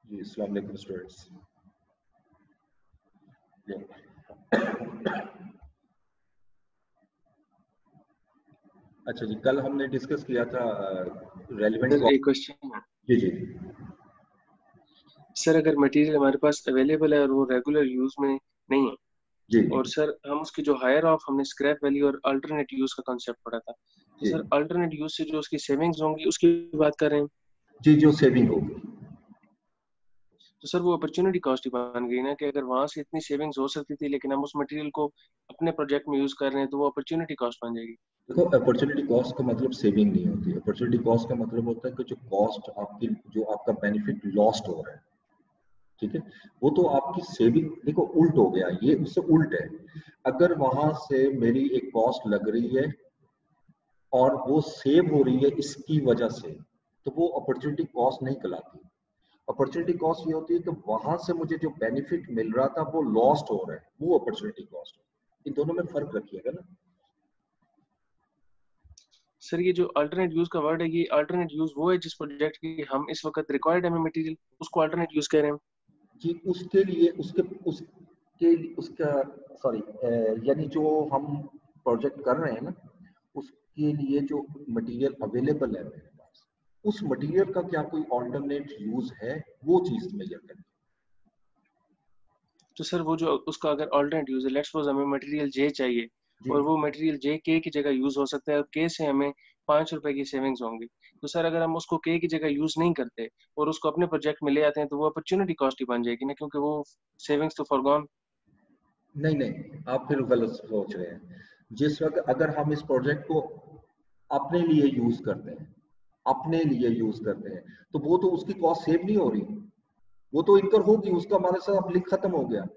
जी अस्सलाम वालेकुम स्टूडेंट्स। अच्छा जी, कल हमने डिस्कस किया था रेलेवेंट। सर एक क्वेश्चन है जी जी सर, अगर मटेरियल हमारे पास अवेलेबल है और वो रेगुलर यूज में नहीं है, जी और सर हम उसकी जो हायर ऑफ हमने स्क्रैप वैल्यू और अल्टरनेट यूज का कॉन्सेप्ट पढ़ा था, तो जी सर अल्टरनेट यूज से जो उसकी सेविंग्स होंगी उसकी बात कर रहे हैं। जी, जो सेविंग होगी। तो सर वो अपॉर्चुनिटी कॉस्ट ही बन गई ना, कि अगर वहां से इतनी सेविंग्स हो सकती थी लेकिन हम उस मटेरियल को अपने प्रोजेक्ट में यूज कर रहे हैं, तो वो अपॉर्चुनिटी कॉस्ट बन जाएगी। देखो, अपॉर्चुनिटी कॉस्ट का मतलब सेविंग नहीं होती। अपॉर्चुनिटी कॉस्ट का मतलब होता है कि जो कॉस्ट आपकी, जो आपका बेनिफिट लॉस्ट हो रहा है, ठीक है, वो तो आपकी सेविंग। देखो उल्ट हो गया, ये उससे उल्ट है। अगर वहां से मेरी एक कॉस्ट लग रही है और वो सेव हो रही है इसकी वजह से, तो वो अपॉर्चुनिटी कॉस्ट नहीं कहलाती। अपॉर्चुनिटी कॉस्ट ये होती है कि वहां से मुझे जो बेनिफिट मिल रहा था वो लॉस्ट हो रहा है, वो अपॉर्चुनिटी कॉस्ट। इन दोनों में फर्क रखिएगा ना। सर ये जो अल्टरनेट यूज का वर्ड है, ये अल्टरनेट यूज वो है जिस प्रोजेक्ट की हम इस वक्त रिक्वायर्ड है हमें मटेरियल, उसको अल्टरनेट यूज कह रहे हैं। जी, उसके लिए उसका सॉरी, यानी जो हम प्रोजेक्ट कर रहे हैं ना, उसके लिए जो मटेरियल अवेलेबल है मेरे पास, उस मटेरियल का क्या कोई ऑल्टरनेट यूज है, वो चीज मेजर करनी तो सर वो जो उसका अगर ऑल्टरनेट यूज है, लेट्स सपोज हमें मटेरियल जे चाहिए है। और जी वो मटेरियल जे के की जगह यूज हो सकता है और के से हमें 5 रुपए की सेविंग्स होंगी, तो सर अगर हम उसको के की जगह यूज नहीं करते और उसको अपने प्रोजेक्ट में ले आते हैं, तो वो अपॉर्चुनिटी कॉस्ट ही बन जाएगी ना, क्योंकि वो सेविंग्स तो फॉरगॉन। नहीं नहीं, आप फिर गलत सोच रहे हैं। जिस वक्त अगर हम इस प्रोजेक्ट को अपने लिए यूज करते हैं, अपने लिए यूज करते हैं, तो वो तो उसकी कॉस्ट सेव नहीं हो रही, वो तो इनकर होगी, उसका हमारे साथ लिंक खत्म हो गया।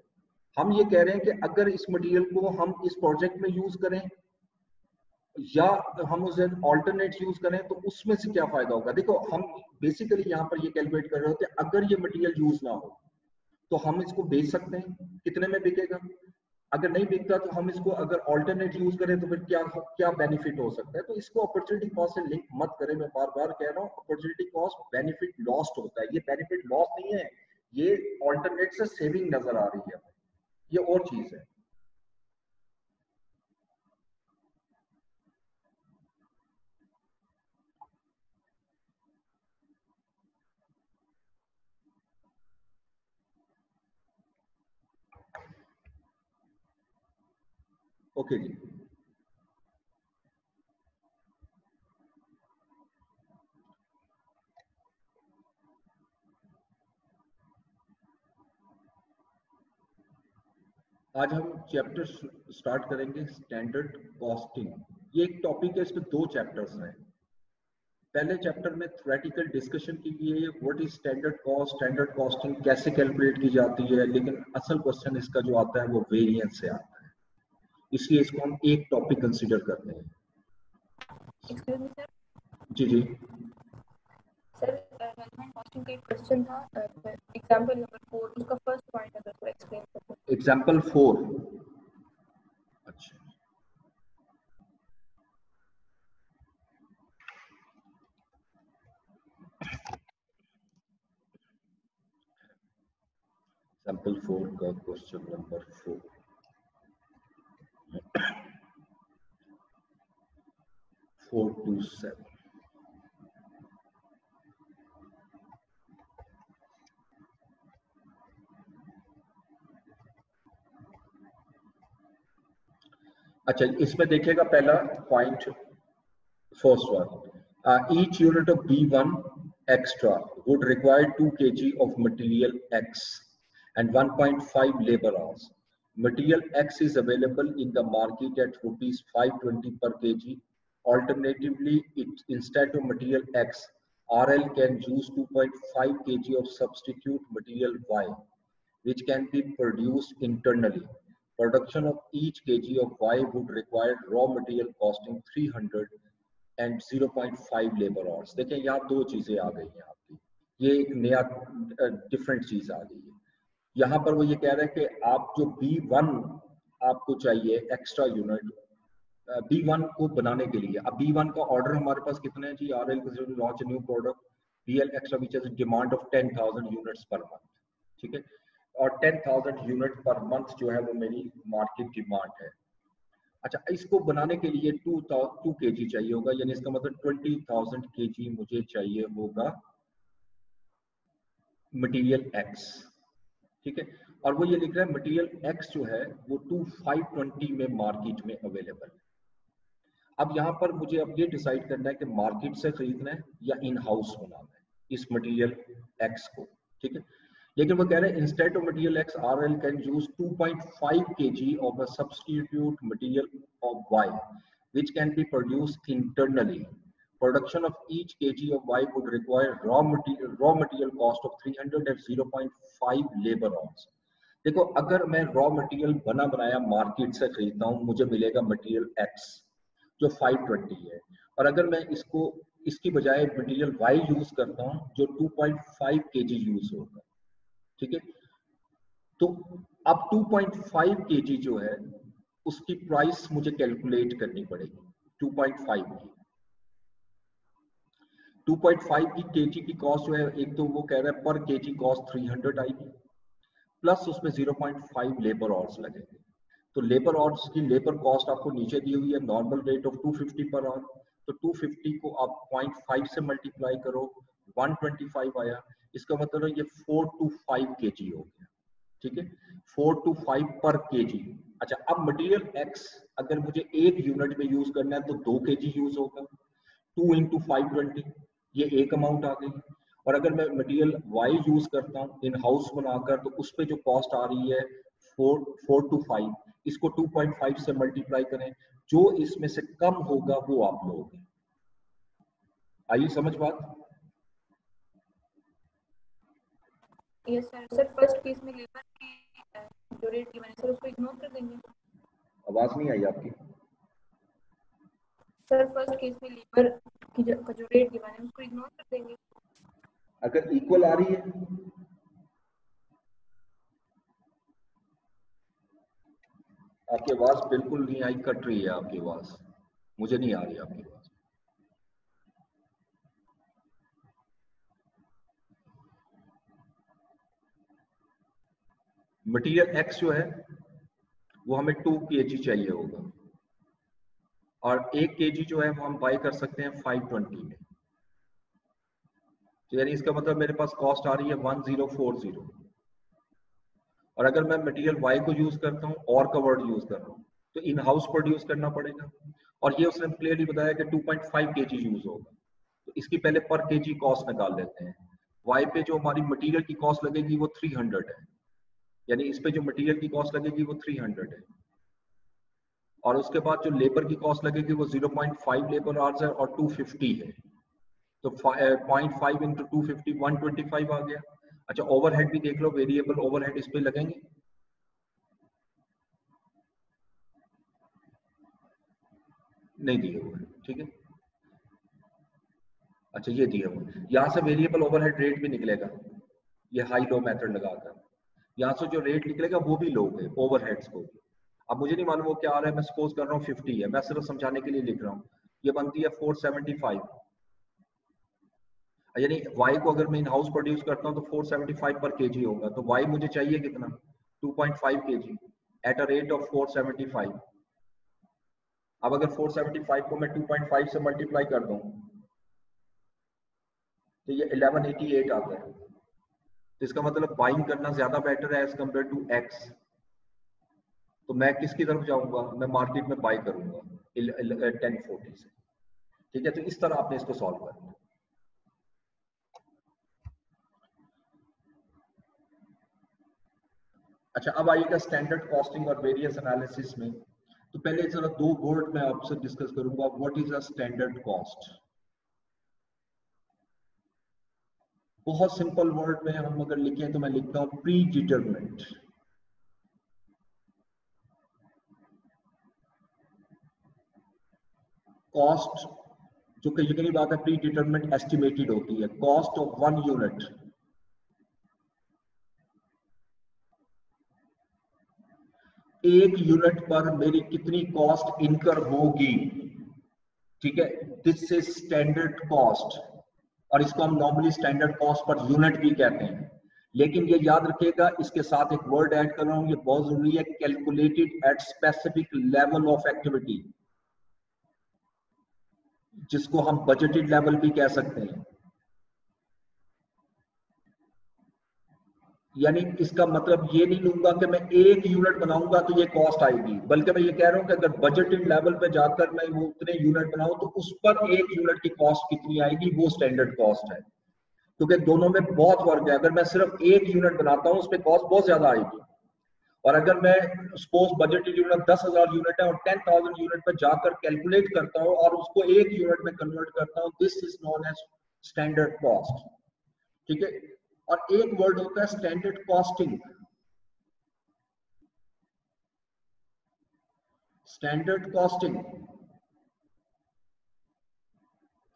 हम ये कह रहे हैं कि अगर इस मटेरियल को हम इस प्रोजेक्ट में यूज करें या हम उसे ऑल्टरनेट यूज करें, तो उसमें से क्या फायदा होगा। देखो, हम बेसिकली यहाँ पर ये कैलकुलेट कर रहे होते हैं, अगर ये मटेरियल यूज ना हो तो हम इसको बेच सकते हैं, कितने में बिकेगा। अगर नहीं बिकता तो हम इसको अगर ऑल्टरनेट यूज करें तो फिर क्या क्या बेनिफिट हो सकता है। तो इसको अपॉर्चुनिटी कॉस्ट से लिंक मत करें। मैं बार बार कह रहा हूँ, अपॉर्चुनिटी कॉस्ट बेनिफिट लॉस्ट होता है, ये बेनिफिट लॉस नहीं है। ये ऑल्टरनेट से सेविंग नजर आ रही है, ये और चीज है। ओके जी। आज हम चैप्टर स्टार्ट करेंगे, स्टैंडर्ड कॉस्टिंग। ये एक टॉपिक है, इसमें 2 चैप्टर्स हैं। पहले चैप्टर में थ्योरेटिकल डिस्कशन की गई है, what is standard cost, standard costing कैसे कैलकुलेट की जाती है, लेकिन असल क्वेश्चन इसका जो आता है वो वेरिएंस से आता है, इसलिए इसको हम एक टॉपिक कंसीडर करते हैं। Excuse me sir. जी जी सर रेलेवेंट कॉस्टिंग का एक क्वेश्चन था, एग्जांपल नंबर 4, उसका फर्स्ट पॉइंट अगर को एक्सप्लेन कर दो। एग्जाम्पल 4। अच्छा, एग्जाम्पल 4 का क्वेश्चन नंबर 4, 4 to 7। अच्छा, इसमें देखिएगा पहला point, first one, each unit of B1 extra would require 2 kg of material X and 1.5 labor hours. Material X is available in the market at rupees 520 per kg. Alternatively, instead of material X, RL can use 2.5 kg of substitute material Y, which can be produced internally. Production of each kg of Y would require raw material costing 300 and 0.5 labour hours. देखें, यहाँ 2 चीजें आ गई हैं आपकी, ये एक नया different चीज आ गई है। यहाँ पर वो ये कह रहे हैं कि आप जो B1 आपको चाहिए एक्स्ट्रा यूनिट, B1 को बनाने के लिए। अब B1 का ऑर्डर हमारे पास कितने हैं जी, RL launch new product, BL extra which has a demand of 10,000 units per month, ठीक है, और 10,000 यूनिट पर मंथ जो है वो मेरी मार्केट डिमांड है। अच्छा, इसको बनाने के लिए 2 kg चाहिए होगा, यानी इसका मतलब 20,000 kg मुझे चाहिए होगा मटेरियल X, ठीक है, और वो ये लिख रहा है मटेरियल X जो है वो 2520 में मार्केट में अवेलेबल है। अब यहाँ पर मुझे अब ये डिसाइड करना है कि मार्केट से खरीदना है या इन हाउस बनाना है इस मटेरियल X को, ठीक है, लेकिन वो कह रहे हैं instead of material X RL can use 2.5 kg of a substitute material of Y which can be produced internally. Production of each kg of Y would require raw material cost of 300 at 0.5 labor hours. देखो, अगर मैं raw material बना बनाया market से खरीदता हूँ मुझे मिलेगा मटेरियल X जो 520 है, और अगर मैं इसकी बजाय मटेरियल Y यूज करता हूँ जो 2.5 kg यूज होगा, ठीक है, तो अब 2.5 kg जो है उसकी प्राइस मुझे कैलकुलेट करनी पड़ेगी। 2.5 की kg की कॉस्ट जो है, एक तो वो कह रहा है पर kg कॉस्ट 300 आएगी, प्लस उसमें 0.5 लेबर आवर्स लगेंगे। तो लेबर आवर्स की लेबर कॉस्ट आपको नीचे दी हुई है, normal rate of 250 per hour, तो 250 को आप 0.5 से मल्टीप्लाई करो, 125 आया, इसका मतलब है ये 4 to 5 kg हो गया, ठीक है, 4 to 5 पर kg। अच्छा, अब मटेरियल X अगर मुझे एक यूनिट में यूज करना है तो 2 kg यूज होगा, 2 into 520, ये एक अमाउंट आ गई, और अगर मैं मटेरियल Y यूज करता हूँ इन हाउस बनाकर तो उस पर जो कॉस्ट आ रही है 4 to 5, इसको 2.5 से मल्टीप्लाई करें, जो इसमें से कम होगा वो आप लोगे। आइए समझ बात। Yes sir. Sir first case में लेबर की जो रेट की मैंने सर उसको इग्नोर कर देंगे। आवाज नहीं आई आपकी। सर फर्स्ट केस में लेबर की जो रेट की मैंने उसको इग्नोर कर देंगे। अगर इक्वल आ रही है, आपकी आवाज बिल्कुल नहीं आई, कट रही है आपकी आवाज, मुझे नहीं आ रही आपकी आवाज। मटेरियल X जो है वो हमें 2 kg चाहिए होगा, और 1 kg जो है वो हम बाय कर सकते हैं 520 में, तो यानी इसका मतलब मेरे पास कॉस्ट आ रही है 1040, और अगर मैं मटेरियल Y को यूज करता हूँ और कवर्ड यूज कर रहा हूँ तो इन हाउस प्रोड्यूस करना पड़ेगा, और ये उसने क्लियरली बताया कि 2.5 kg यूज होगा, तो इसकी पहले पर kg कॉस्ट निकाल लेते हैं। Y पे जो हमारी मटेरियल की कॉस्ट लगेगी वो 300 है, यानी इस पे जो मटेरियल की कॉस्ट लगेगी वो 300 है, और उसके बाद जो लेबर की कॉस्ट लगेगी वो 0.5 लेबर आवर्स है और 250 है, तो 0.5 इंटू 250 125 आ गया। अच्छा, ओवरहेड भी देख लो, वेरिएबल ओवरहेड इस पे लगेंगे, नहीं दिए हुए, ठीक है। अच्छा, ये दिए हुए, यहाँ से वेरिएबल ओवरहेड रेट भी निकलेगा, ये हाई लो मेथड लगाकर यहाँ से जो रेट निकलेगा वो भी लो है ओवरहेड्स को। अब मुझे नहीं मालूम वो क्या आ रहा है, मैं सपोज कर रहा हूँ 50 है, मैं सिर्फ समझाने के लिए लिख रहा हूँ, ये बनती है 475, यानी Y को अगर मैं इन हाउस प्रोड्यूस करता हूँ तो 475 पर kg होगा, तो Y मुझे चाहिए कितना, 2.5 kg at a rate of 475। अब अगर 475 को मैं 2.5 से मल्टीप्लाई कर दूं तो ये 1188 आता है, तो इसका मतलब बाइंग करना ज्यादा बेटर है एज कम्पेयर टू X, तो मैं किसकी तरफ जाऊंगा, मैं मार्केट में बाय करूंगा 1040 से, ठीक है। तो इस तरह आपने इसको सॉल्व करना है। अच्छा, अब आइएगा स्टैंडर्ड कॉस्टिंग और वेरियंस एनालिसिस में, तो पहले जरा 2 वर्ड मैं आपसे डिस्कस करूंगा, what is a standard cost. बहुत सिंपल वर्ड में हम अगर लिखें तो मैं लिखता हूं प्री डिटरमिनेंट, कॉस्ट जो कि यकीनी बात है प्री डिटरमिनेंट एस्टिमेटेड होती है, कॉस्ट ऑफ 1 यूनिट, एक यूनिट पर मेरी कितनी कॉस्ट इनकर होगी, ठीक है, दिस इज स्टैंडर्ड कॉस्ट। और इसको हम normally standard cost per unit भी कहते हैं। लेकिन ये याद रखिएगा, इसके साथ एक वर्ड ऐड कर रहा हूं, ये बहुत जरूरी है, calculated at specific level of activity, जिसको हम बजटेड लेवल भी कह सकते हैं। यानी इसका मतलब ये नहीं लूंगा कि मैं एक यूनिट बनाऊंगा तो ये कॉस्ट आएगी, बल्कि मैं ये कह रहा हूं कि अगर बजटेड लेवल पे जाकर मैं वो उतने यूनिट बनाऊं तो उस पर एक यूनिट की कॉस्ट कितनी आएगी, वो स्टैंडर्ड कॉस्ट है। क्योंकि दोनों में बहुत फर्क है। अगर मैं सिर्फ एक यूनिट बनाता हूं उस पर कॉस्ट बहुत ज्यादा आएगी, और अगर मैं सपोज बजटेड यूनिट 10,000 यूनिट है और 10,000 यूनिट पर जाकर कैलकुलेट करता हूं और उसको एक यूनिट में कन्वर्ट करता हूं, this is known as standard cost. ठीक है। और एक वर्ड होता है standard costing. Standard costing,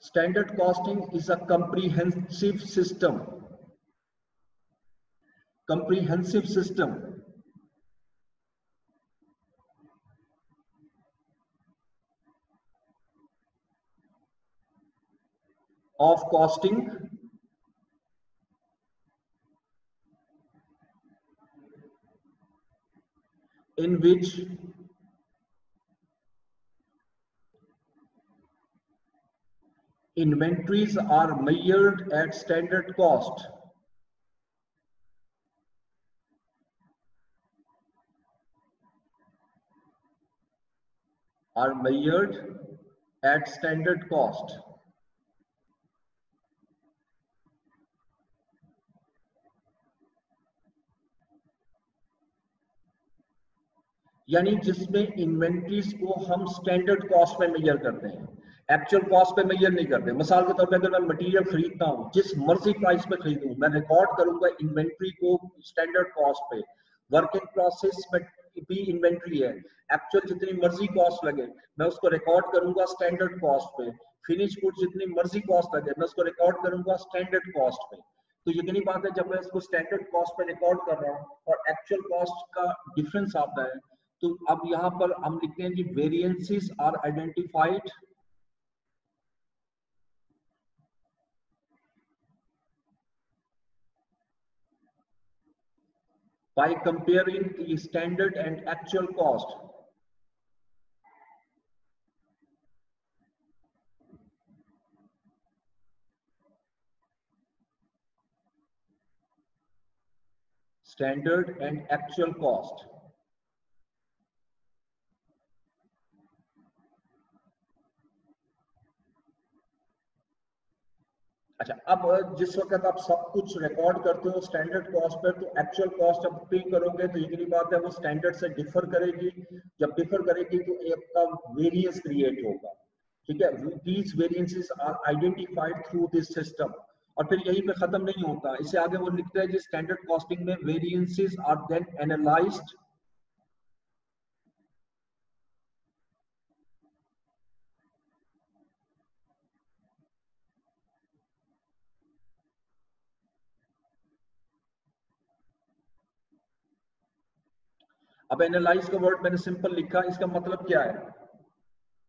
standard costing is a comprehensive system, comprehensive system of costing in which inventories are measured at standard cost, are measured at standard cost। यानी जिसमें inventories को हम स्टैंडर्ड कॉस्ट पे major करते हैं, actual cost पे major नहीं करते। मिसाल के तौर पे अगर मैं मटेरियल खरीदता हूं, जिस मर्जी प्राइस पे खरीदूं, मैं रिकॉर्ड करूंगा इन्वेंट्री को स्टैंडर्ड कॉस्ट पे। वर्क इन प्रोसेस में भी इन्वेंट्री है, एक्चुअल जितनी मर्जी कॉस्ट लगे मैं उसको रिकॉर्ड करूंगा स्टैंडर्ड कॉस्ट पे। फिनिश गुड जितनी मर्जी कॉस्ट लगे मैं उसको रिकॉर्ड करूंगा स्टैंडर्ड कॉस्ट पे। तो यकीनी बात है, जब मैं इसको स्टैंडर्ड कॉस्ट पे रिकॉर्ड कर रहा हूँ और एक्चुअल कॉस्ट का डिफरेंस आता है, तो अब यहां पर हम लिखते हैं जी variances are identified by comparing the standard and actual cost। Standard and actual cost। अच्छा, अब जिस वक्त आप सब कुछ रिकॉर्ड करते हो स्टैंडर्ड कॉस्ट पर, तो एक्चुअल कॉस्ट अब पे करोगे तो यकीनी बात है वो स्टैंडर्ड से डिफर करेगी। जब डिफर करेगी तो एक का वेरिएंस क्रिएट होगा। ठीक है, these variances are identified through this system. और फिर यहीं पे खत्म नहीं होता, इससे आगे वो लिखता है जी स्टैंडर्ड कॉस्टिंग में वेरिएंसेस आर देन एनालाइज्ड अब एनालाइज का वर्ड मैंने सिंपल लिखा, इसका मतलब क्या है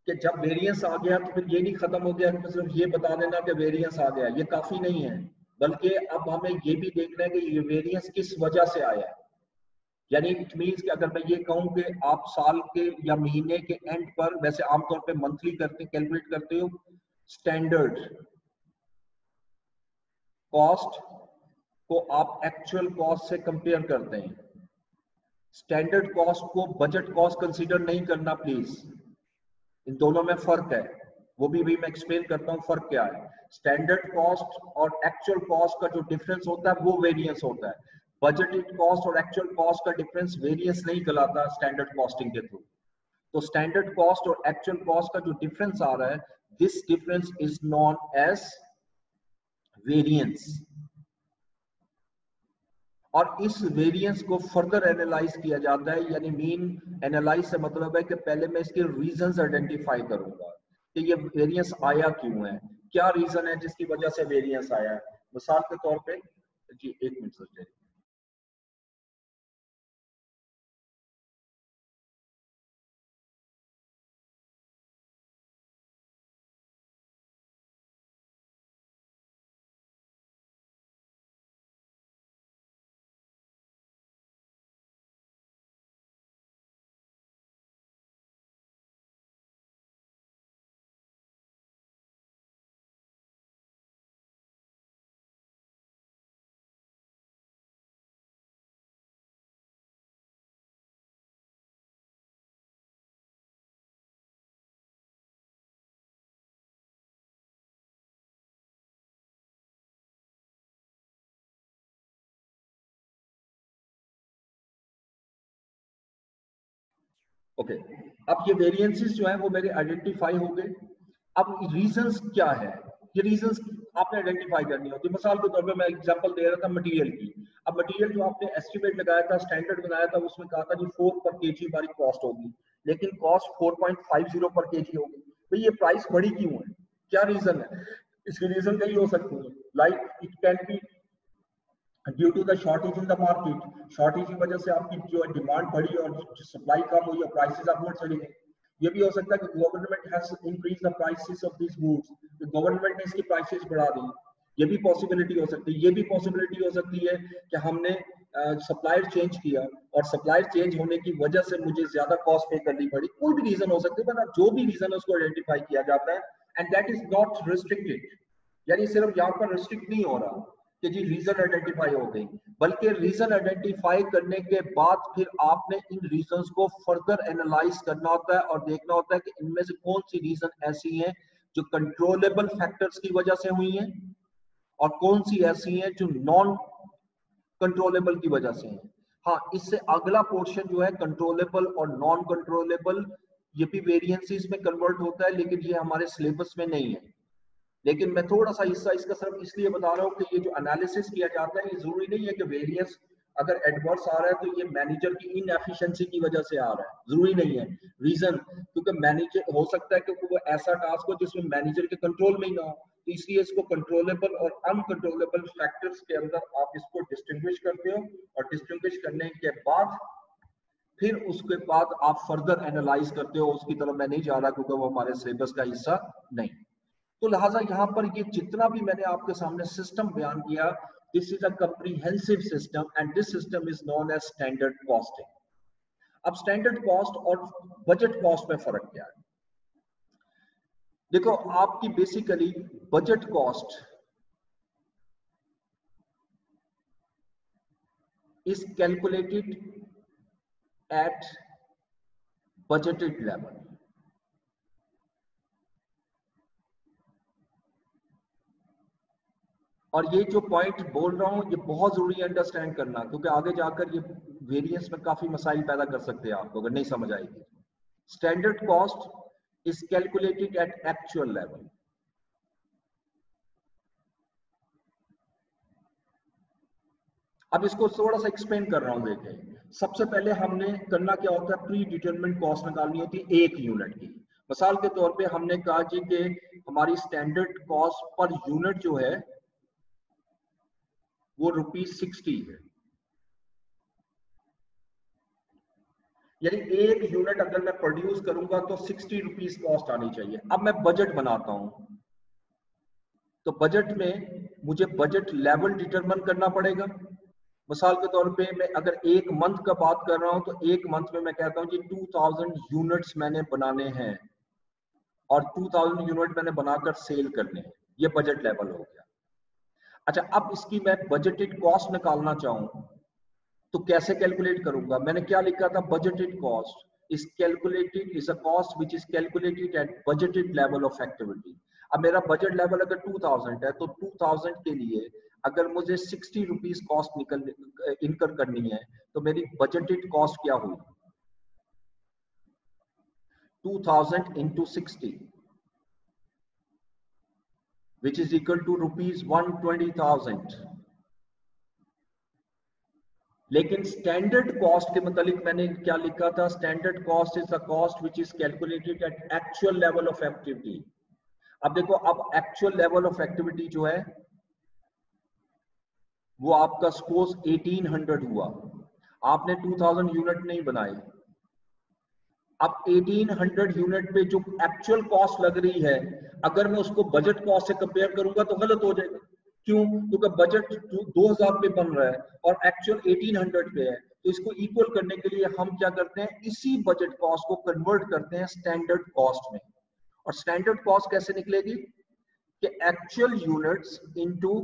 कि जब वेरिएंस आ गया तो फिर ये नहीं खत्म हो गया कि सिर्फ ये बता देना कि वेरिएंस आ गया, ये काफी नहीं है, बल्कि अब हमें ये भी देखना है कि ये वेरिएंस किस वजह से आया है। यानी इट मींस कि अगर मैं ये कहूं कि आप साल के या महीने के एंड पर, वैसे आमतौर पे मंथली करते कैलकुलेट करते हो, स्टैंडर्ड कॉस्ट को आप एक्चुअल कॉस्ट से कंपेयर करते हैं। स्टैंडर्ड कॉस्ट को बजट कॉस्ट कंसीडर नहीं करना प्लीज, इन दोनों में फर्क है, वो भी मैं एक्सप्लेन करता हूँ फर्क क्या है। स्टैंडर्ड कॉस्ट और एक्चुअल कॉस्ट का जो डिफरेंस होता है वो वेरिएंस होता है। बजटेड कॉस्ट और एक्चुअल कॉस्ट का डिफरेंस वेरिएंस नहीं कहलाता स्टैंडर्ड कॉस्टिंग के थ्रू। तो स्टैंडर्ड कॉस्ट और एक्चुअल कॉस्ट का जो डिफरेंस आ रहा है, this difference is known as variance. और इस वेरिएंस को फर्दर एनालाइज किया जाता है, यानी मीन एनालाइज से मतलब है कि पहले मैं इसके रीजंस आइडेंटिफाई करूंगा कि ये वेरिएंस आया क्यों है, क्या रीजन है जिसकी वजह से वेरिएंस आया है। मिसाल के तौर पे जी, एक मिनट सोचिए। ओके, अब ये वेरिएंसेस जो है वो मेरे आइडेंटिफाई हो गए। अब रीजंस क्या है, ये रीजंस आपने आइडेंटिफाई करनी होती है। मिसाल के तौर पे मैं एग्जांपल दे रहा था मटेरियल की। अब मटेरियल जो आपने एस्टिमेट लगाया था, स्टैंडर्ड बनाया था, उसमें कहा था जी 4 पर केजी हमारी कॉस्ट होगी, लेकिन कॉस्ट 4.50 पर केजी होगी। तो ये प्राइस बढ़ी क्यों है, क्या रीजन है? इसकी रीजन कई हो सकती है, like it can be due to the shortage in the market. Shortage की वजह से आपकी जो डिमांड बढ़ी और सप्लाई कम हुई और प्राइसेस अपवर्ड चली गई। ये भी हो सकता है कि government has increase the prices of this goods, तो गवर्नमेंट ने इसकी प्राइसेस बढ़ा दी। ये भी पॉसिबिलिटी हो सकती है। ये भी पॉसिबिलिटी हो सकती है कि हमने सप्लायर चेंज किया और सप्लायर चेंज होने की वजह से मुझे ज्यादा कॉस्ट पे करनी पड़ी। कोई भी रीजन हो सकती है, पर जो भी रीजन है उसको आइडेंटिफाई किया जाता है and that is not restricted. यानी सिर्फ यहाँ पर रिस्ट्रिक्ट नहीं हो रहा कि जी रीजन आइडेंटिफाई हो गई, बल्कि रीजन आइडेंटिफाई करने के बाद फिर आपने इन रीजंस को फर्दर एनालाइज करना होता है और देखना होता है कि इनमें से कौन सी रीजन ऐसी हैं जो कंट्रोलेबल फैक्टर्स की वजह से हुई हैं और कौन सी ऐसी हैं जो नॉन कंट्रोलेबल की वजह से हैं। हाँ, इससे अगला पोर्शन जो है कंट्रोलेबल और नॉन कंट्रोलेबल, ये भी वेरिएंसेस में कन्वर्ट होता है, लेकिन ये हमारे सिलेबस में नहीं है। लेकिन मैं थोड़ा सा हिस्सा इसका सिर्फ इसलिए बता रहा हूँ कि ये जो एनालिसिस किया जाता है, ये जरूरी नहीं है कि वेरिएंस अगर एडवर्स आ रहा है तो ये मैनेजर की इनएफिशिएंसी की वजह से आ रहा है, जरूरी नहीं है। रीजन क्योंकि मैनेजर हो सकता है क्योंकि वो ऐसा टास्क हो जिसमें मैनेजर के कंट्रोल में ही ना हो, तो इसलिए इसको कंट्रोलेबल और अनकंट्रोलेबल फैक्टर्स के अंदर आप इसको डिस्टिंग्विश करते हो और डिस्टिंग्विश करने के बाद फिर उसके बाद आप फर्दर एनालाइज करते हो। उसकी तरफ मैं नहीं जा रहा क्योंकि वो हमारे सिलेबस का हिस्सा नहीं। तो लिहाजा यहाँ पर ये जितना भी मैंने आपके सामने सिस्टम बयान किया, this is a comprehensive system and this system is known as standard costing. अब स्टैंडर्ड कॉस्ट और बजट कॉस्ट में फर्क क्या है? देखो, आपकी basically budget cost is calculated at budgeted level. और ये जो पॉइंट बोल रहा हूं ये बहुत जरूरी है अंडरस्टैंड करना, क्योंकि आगे जाकर ये वेरिएंस में काफी मसाइल पैदा कर सकते हैं आपको अगर नहीं समझ आएगी। Standard cost is calculated eight actual level. अब इसको थोड़ा सा एक्सप्लेन कर रहा हूं। देखें, सबसे पहले हमने करना क्या होता है, प्री डिटरमिन्ड कॉस्ट निकालनी होती है एक यूनिट की। मिसाल के तौर पे हमने कहा जी कि हमारी स्टैंडर्ड कॉस्ट पर यूनिट जो है वो ₹60 है। यानी एक यूनिट अगर मैं प्रोड्यूस करूंगा तो ₹60 कॉस्ट आनी चाहिए। अब मैं बजट बनाता हूं, तो बजट में मुझे बजट लेवल डिटरमिन करना पड़ेगा। मिसाल के तौर पे मैं अगर एक मंथ का बात कर रहा हूं तो एक मंथ में मैं कहता हूं कि 2000 यूनिट्स मैंने बनाने हैं और 2000 यूनिट मैंने बनाकर सेल करने हैं। ये बजट लेवल हो गया। अच्छा, अब इसकी मैं बजटेड कॉस्ट निकालना चाहूं तो कैसे कैलकुलेट करूंगा? मैंने क्या लिखा था, budgeted cost is calculated is a cost which is calculated at budgeted level of activity. अब मेरा बजट लेवल अगर 2000 है तो 2000 के लिए अगर मुझे ₹60 कॉस्ट इनकर करनी है तो मेरी बजटेड कॉस्ट क्या हुई? 2000 into 60 which is equal to ₹120,000। लेकिन स्टैंडर्ड कॉस्ट के मतलब मैंने क्या लिखा था, standard cost is the cost which is calculated eight actual level of activity. अब देखो, अब एक्चुअल लेवल ऑफ एक्टिविटी जो है वो आपका सपोज 1800 हुआ, आपने 2000 यूनिट नहीं बनाए। अब 1800 यूनिट पे जो एक्चुअल कॉस्ट लग रही है अगर मैं उसको बजट कॉस्ट से कंपेयर करूंगा तो गलत हो जाएगा। क्यों? क्योंकि बजट 2000 पे बन रहा है और एक्चुअल 1800 पे है, तो इसको इक्वल करने के लिए हम क्या करते हैं, इसी बजट कॉस्ट को कन्वर्ट करते हैं स्टैंडर्ड कॉस्ट में। और स्टैंडर्ड कॉस्ट कैसे निकलेगी कि actual units into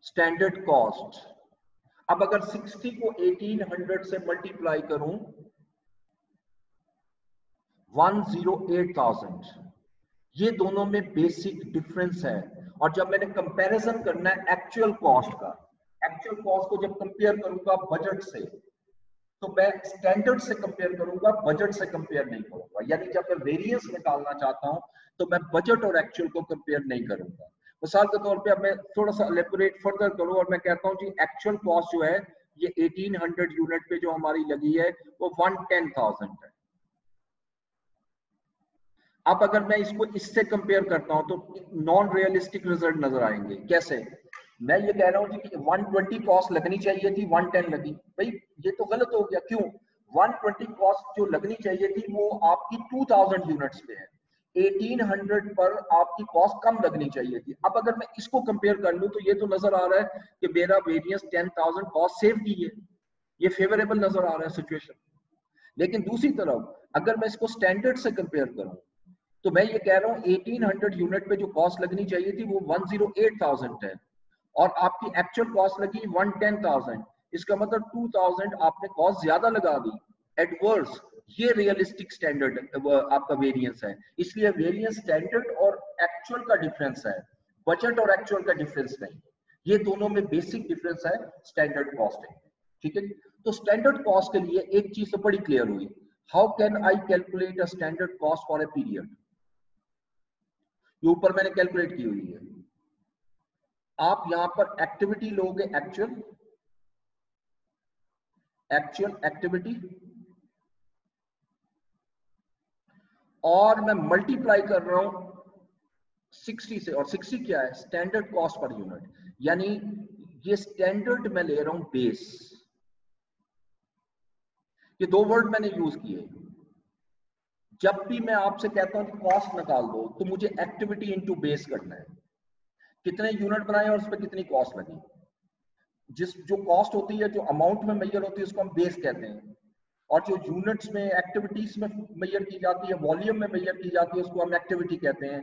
standard cost. अब अगर 60 को 1800 से मल्टीप्लाई करूं 108,000, ये दोनों में बेसिक डिफरेंस है। और जब मैंने कंपैरिजन करना है एक्चुअल कॉस्ट का, एक्चुअल कॉस्ट को जब कंपेयर करूंगा बजट से, तो मैं स्टैंडर्ड से कंपेयर करूंगा, बजट से कंपेयर नहीं करूंगा। यानी जब मैं वेरिएंस निकालना चाहता हूं तो मैं बजट और एक्चुअल को कंपेयर नहीं करूंगा। मिसाल के तौर पे अब मैं थोड़ा सा एलेबोरेट फर्दर करूं और मैं कहता हूं जी एक्चुअल कॉस्ट जो है ये 1800 यूनिट पे जो हमारी लगी है वो 110,000 है। अब अगर मैं इसको इससे कंपेयर करता हूं तो नॉन रियलिस्टिक रिजल्ट नजर आएंगे। कैसे? मैं ये कह रहा हूं कि 120 कॉस्ट लगनी चाहिए थी, 110 लगी। भाई ये तो गलत हो गया। क्यों? 120 कॉस्ट जो लगनी चाहिए थी वो आपकी 2000 यूनिट्स पे है, 1800 पर आपकी कॉस्ट कम लगनी चाहिए थी। अब अगर मैं इसको कंपेयर कर लूं तो ये तो नजर आ रहा है कि मेरा वेरिएंस 10,000 कॉस्ट सेव की है, ये फेवरेबल नजर आ रहा है सिचुएशन। लेकिन दूसरी तरफ अगर मैं इसको स्टैंडर्ड से कंपेयर करूं तो मैं ये कह रहा हूं 1800 यूनिट पे जो कॉस्ट लगनी चाहिए थी वो 108,000 है और आपकी एक्चुअल कॉस्ट लगी 110,000। इसका मतलब 2000 आपने कॉस्ट ज्यादा लगा दी। एडवर्स, ये रियलिस्टिक स्टैंडर्ड आपका वेरिएंस है। इसलिए वेरिएंस स्टैंडर्ड और एक्चुअल का डिफरेंस है, बजट और एक्चुअल का डिफरेंस नहीं। ये दोनों में बेसिक डिफरेंस है स्टैंडर्ड कॉस्टिंग। ठीक है, तो स्टैंडर्ड कॉस्ट के लिए एक चीज तो बड़ी क्लियर हुई, how can I calculate a standard cost for a period. ये ऊपर मैंने कैलकुलेट की हुई है। आप यहां पर एक्टिविटी लोगे, एक्चुअल एक्टिविटी, और मैं मल्टीप्लाई कर रहा हूं 60 से, और 60 क्या है? Standard cost per unit. यानी ये स्टैंडर्ड मैं ले रहा हूं बेस। ये दो वर्ड मैंने यूज किए। जब भी मैं आपसे कहता हूं कि कॉस्ट निकाल दो तो मुझे एक्टिविटी इनटू बेस करना है, कितने यूनिट बनाए और उस पर कितनी कॉस्ट लगी। जो कॉस्ट होती है, जो अमाउंट में मेजर होती है, उसको हम बेस कहते हैं, और जो यूनिट्स में एक्टिविटीज में मेजर की जाती है, वॉल्यूम में मेजर की जाती है, उसको हम एक्टिविटी कहते हैं।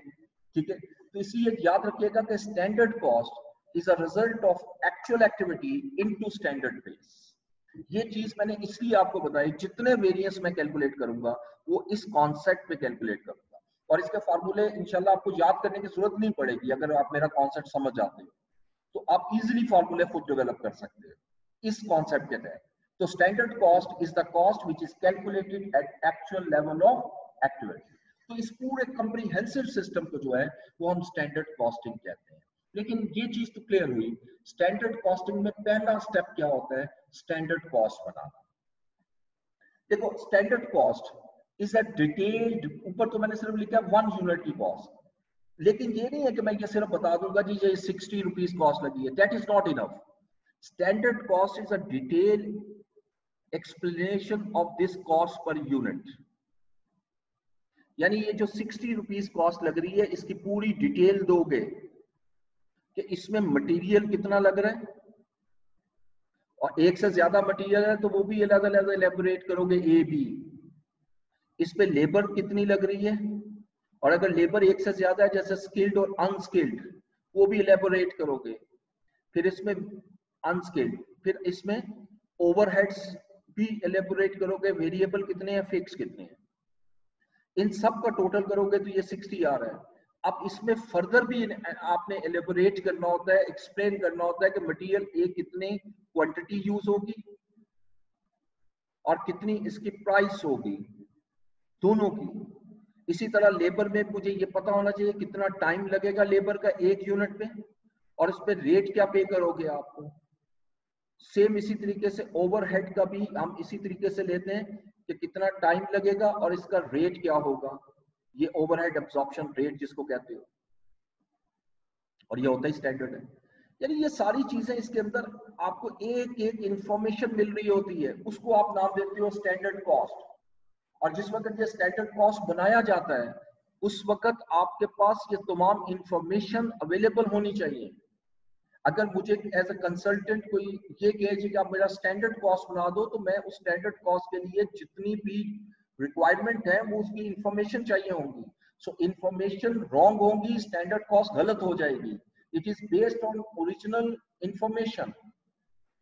ठीक है, तो इसलिए याद रखिएगा कि standard cost is a result of actual activity into standard base. ये चीज मैंने इसलिए आपको बताई, जितने वेरिएंस मैं कैलकुलेट करूंगा वो इस कॉन्सेप्ट पे कैलकुलेट करूंगा, और इसके फार्मूले इंशाल्लाह आपको याद करने की जरूरत नहीं पड़ेगी। अगर आप मेरा कॉन्सेप्ट समझ जाते हो तो आप इजीली फार्मूले खुद डेवलप कर सकते हो इस कॉन्सेप्ट के तहत। तो standard cost is the cost which is calculated eight actual level of activity. तो इस पूरे कंप्रीहेंसिव सिस्टम को जो है वो हम स्टैंडर्ड कॉस्टिंग कहते हैं। लेकिन ये चीज तो क्लियर हुई, स्टैंडर्ड कॉस्टिंग में पहला स्टेप क्या होता है? स्टैंडर्ड कॉस्ट बनाना। देखो, standard cost is a detailed, ऊपर तो मैंने सिर्फ लिखा 1 यूनिट की कॉस्ट, लेकिन ये नहीं है कि मैं ये सिर्फ बता दूंगा जी ये 60 रुपीज कॉस्ट लगी है। That is not enough. Standard cost is a detail explanation of this cost per unit. यानी ये जो 60 रुपीज कॉस्ट लग रही है, इसकी पूरी डिटेल दोगे कि इसमें मटेरियल कितना लग रहा है, और एक से ज्यादा मटेरियल है तो वो भी अलग अलग एलेबोरेट करोगे, ए बी। इस पे लेबर कितनी लग रही है, और अगर लेबर एक से ज्यादा है जैसे स्किल्ड और अनस्किल्ड, वो भी एलेबोरेट करोगे। फिर इसमें अनस्किल्ड, फिर इसमें ओवरहेड्स भी एलेबोरेट करोगे, वेरिएबल कितने हैं, फिक्स कितने हैं। इन सब का टोटल करोगे तो ये 60 आ रहा है। अब इसमें फर्दर भी आपने एलेबोरेट करना होता है, एक्सप्लेन करना होता है कि मटेरियल ए कितने क्वांटिटी यूज होगी और कितनी इसकी प्राइस होगी, दोनों की। इसी तरह लेबर में मुझे ये पता होना चाहिए कितना टाइम लगेगा लेबर का एक यूनिट पे, और इस पे रेट क्या पे करोगे आपको। सेम इसी तरीके से ओवरहेड का भी हम इसी तरीके से लेते हैं कि कितना टाइम लगेगा और इसका रेट क्या होगा, ये ओवरहेड एब्जॉर्प्शन रेट जिसको कहते हो, और ये होता ही स्टैंडर्ड है। यानी ये सारी चीजें इसके अंदर आपको एक एक इंफॉर्मेशन मिल रही होती है, उसको आप नाम देते हो स्टैंडर्ड कॉस्ट। और जिस वक्त ये स्टैंडर्ड कॉस्ट बनाया जाता है उस वक्त आपके पास ये तमाम इंफॉर्मेशन अवेलेबल होनी चाहिए। अगर मुझे एज ए कंसल्टेंट कोई ये कहे कि आप मेरा स्टैंडर्ड कॉस्ट बना दो, तो मैं उस स्टैंडर्ड कॉस्ट के लिए जितनी भी रिक्वायरमेंट है वो उसकी इंफॉर्मेशन चाहिए होंगी। सो इंफॉर्मेशन रॉन्ग होंगी, स्टैंडर्ड कॉस्ट गलत हो जाएगी। It is based on original information,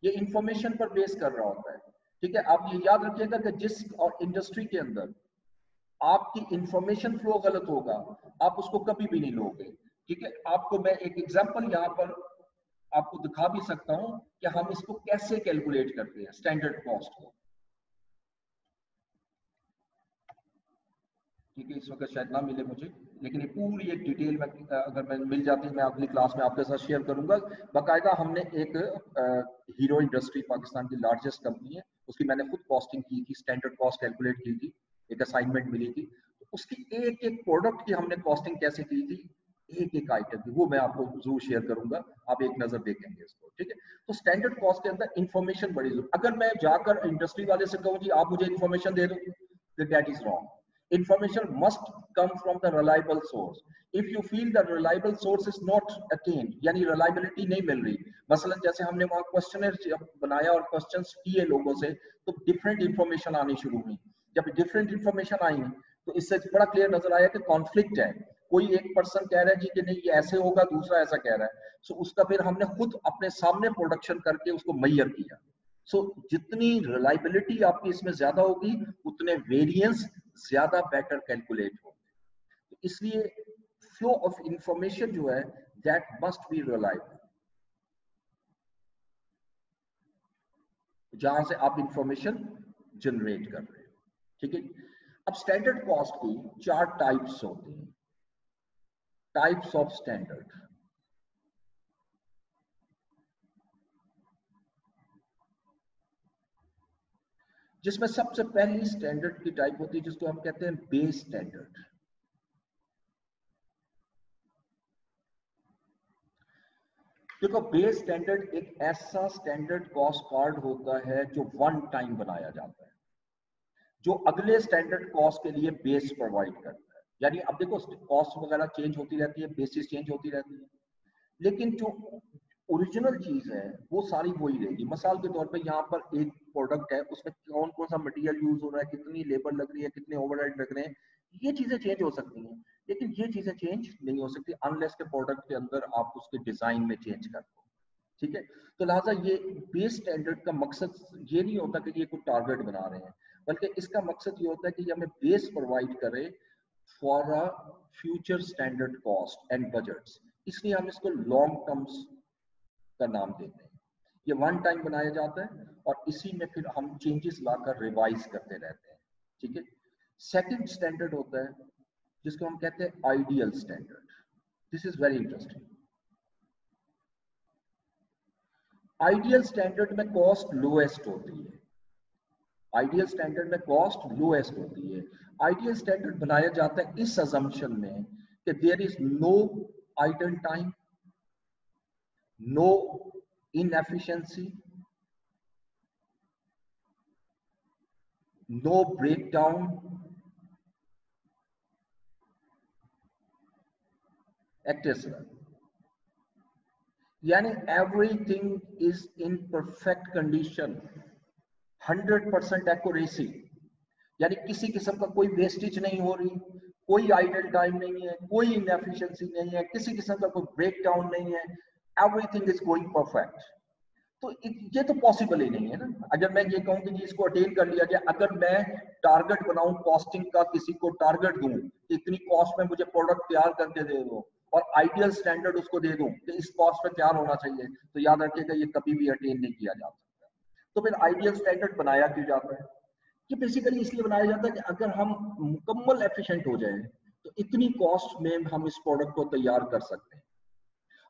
ये इंफॉर्मेशन पर बेस कर रहा होता है। ठीक है, आप ये याद रखिएगा कि जिस और इंडस्ट्री के अंदर आपकी इंफॉर्मेशन फ्लो गलत होगा आप उसको कभी भी नहीं लोगे। ठीक है, आपको मैं एक एग्जांपल यहाँ पर आपको दिखा भी सकता हूं कि हम इसको कैसे कैलकुलेट करते हैं स्टैंडर्ड कॉस्ट को। ठीक है, इस वक्त शायद ना मिले मुझे, लेकिन ये पूरी एक डिटेल में अगर मैं मिल जाती है मैं अगली क्लास में आपके साथ शेयर करूंगा। बाकायदा हमने एक हीरो इंडस्ट्री पाकिस्तान की लार्जेस्ट कंपनी है, उसकी मैंने खुद कॉस्टिंग की थी, स्टैंडर्ड कॉस्ट कैलकुलेट की थी, एक असाइनमेंट मिली थी, तो उसकी एक एक प्रोडक्ट की हमने कॉस्टिंग कैसे की थी, एक एक आइटम की, वो मैं आपको जरूर शेयर करूंगा, आप एक नजर देखेंगे इसको। ठीक है, तो स्टैंडर्ड कॉस्ट के अंदर इंफॉर्मेशन बड़ी जरूरी। अगर मैं जाकर इंडस्ट्री वाले से कहूँ जी आप मुझे इंफॉर्मेशन दे दो, तो that is wrong. Information must come from the reliable source. If you feel the reliable source is not attained, यानी reliability नहीं मिल रही, मसलन जैसे हमने वहाँ क्वेश्चनर बनाया और क्वेश्चंस किए लोगों से, तो डिफरेंट इंफॉर्मेशन आनी शुरू हुई। जब डिफरेंट इंफॉर्मेशन आई तो इससे बड़ा क्लियर नजर आया कि कॉन्फ्लिक्ट है, कोई एक पर्सन कह रहा है जी कि नहीं ये ऐसे होगा, दूसरा ऐसा कह रहा है, सो उसका फिर हमने खुद अपने सामने प्रोडक्शन करके उसको मैयर किया। सो जितनी रिलायबिलिटी आपकी इसमें ज्यादा होगी उतने वेरिएंस ज्यादा बेटर कैलकुलेट होंगे। तो इसलिए फ्लो ऑफ इंफॉर्मेशन जो है दैट मस्ट बी रिलायबल, जहां से आप इंफॉर्मेशन जनरेट कर रहे हो। ठीक है, अब स्टैंडर्ड कॉस्ट की 4 टाइप्स होती हैं, टाइप्स ऑफ स्टैंडर्ड। जिसमें सबसे पहली स्टैंडर्ड की टाइप होती है जिसको हम कहते हैं बेस स्टैंडर्ड। देखो, बेस स्टैंडर्ड एक ऐसा स्टैंडर्ड कॉस्ट कार्ड होता है जो वन टाइम बनाया जाता है, जो अगले स्टैंडर्ड कॉस्ट के लिए बेस प्रोवाइड करता है। यानी अब देखो कॉस्ट वगैरह चेंज होती रहती है, बेसिस चेंज होती रहती है, लेकिन जो ओरिजिनल चीज है वो सारी वही रहेगी। मिसाल के तौर पे यहाँ पर एक प्रोडक्ट है, उसमें कौन कौन सा मटेरियल यूज हो रहा है, कितनी लेबर लग रही है, कितने ओवरहेड लग रहे हैं, ये चीजें चेंज हो सकती हैं, लेकिन ये चीजें चेंज नहीं हो सकती अनलेस के प्रोडक्ट के अंदर आप उसके डिजाइन में चेंज कर दो। ठीक है, तो लिहाजा ये बेस स्टैंडर्ड का मकसद ये नहीं होता कि ये कोई टारगेट बना रहे हैं, बल्कि इसका मकसद ये होता है कि ये हमें बेस प्रोवाइड करे for a future standard cost and budgets, इसलिए हम इसको लॉन्ग टर्म्स का नाम देते हैं। ये वन टाइम बनाया जाता है और इसी में फिर हम चेंजेस लाकर रिवाइज करते रहते हैं। ठीक है, सेकंड स्टैंडर्ड होता है जिसको हम कहते हैं ideal standard. This is very interesting. Ideal standard में कॉस्ट लोएस्ट होती है, आइडियल स्टैंडर्ड में कॉस्ट लोएस्ट होती है। आइडियल स्टैंडर्ड बनाया जाता है इस अजम्पशन में कि there is no idle time, no inefficiency, no breakdown, etc. यानी everything is in perfect condition, 100% accuracy, यानी किसी किस्म का कोई वेस्टेज नहीं हो रही, कोई आइडल टाइम नहीं है, कोई इनएफिशिएंसी नहीं है, किसी किस्म का कोई ब्रेकडाउन नहीं है, एवरीथिंग इज गोइंग परफेक्ट। तो ये तो पॉसिबल ही नहीं है ना। अगर मैं ये कहूं कि जी इसको अटेन कर लिया जाए, अगर मैं टारगेट बनाऊं कॉस्टिंग का, किसी को टारगेट दूं इतनी कॉस्ट में मुझे प्रोडक्ट तैयार करके दे दो और आइडियल स्टैंडर्ड उसको दे दूं कि इस कॉस्ट में तैयार होना चाहिए, तो याद रखिएगा ये कभी भी अटेन नहीं किया जा सकता। तो फिर आइडियल स्टैंडर्ड बनाया क्यों जाता है? ये बेसिकली इसलिए बनाया जाता है कि अगर हम मुकम्मल एफिशिएंट हो जाए तो इतनी कॉस्ट में हम इस प्रोडक्ट को तैयार कर सकते हैं।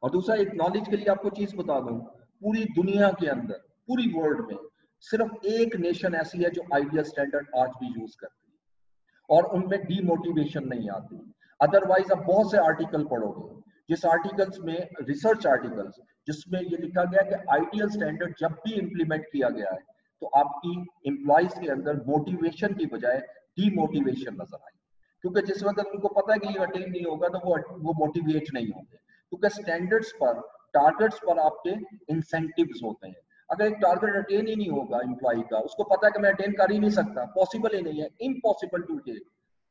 और दूसरा, एक नॉलेज के लिए आपको चीज बता दूं, पूरी दुनिया के अंदर, पूरी वर्ल्ड में सिर्फ एक नेशन ऐसी है जो आइडियल स्टैंडर्ड आज भी यूज करती है और उनमें डीमोटिवेशन नहीं आती। अदरवाइज आप बहुत से आर्टिकल पढ़ोगे जिस आर्टिकल्स में, रिसर्च आर्टिकल्स जिसमें ये लिखा गया कि आइडियल स्टैंडर्ड जब भी इंप्लीमेंट किया गया है तो आपकी एम्प्लॉइज के अंदर मोटिवेशन की बजाय डीमोटिवेशन नजर आई, क्योंकि जिस वक्त उनको पता है कि ये अटेन नहीं होगा तो वो मोटिवेट नहीं होंगे, क्योंकि स्टैंडर्ड्स पर, टारगेट्स पर आपके इंसेंटिव्स होते हैं। अगर एक टारगेट अटेन ही नहीं होगा एम्प्लॉय का, उसको पता है कि मैं अटेन कर ही नहीं सकता, पॉसिबल ही नहीं है, इम्पॉसिबल टू अटेन,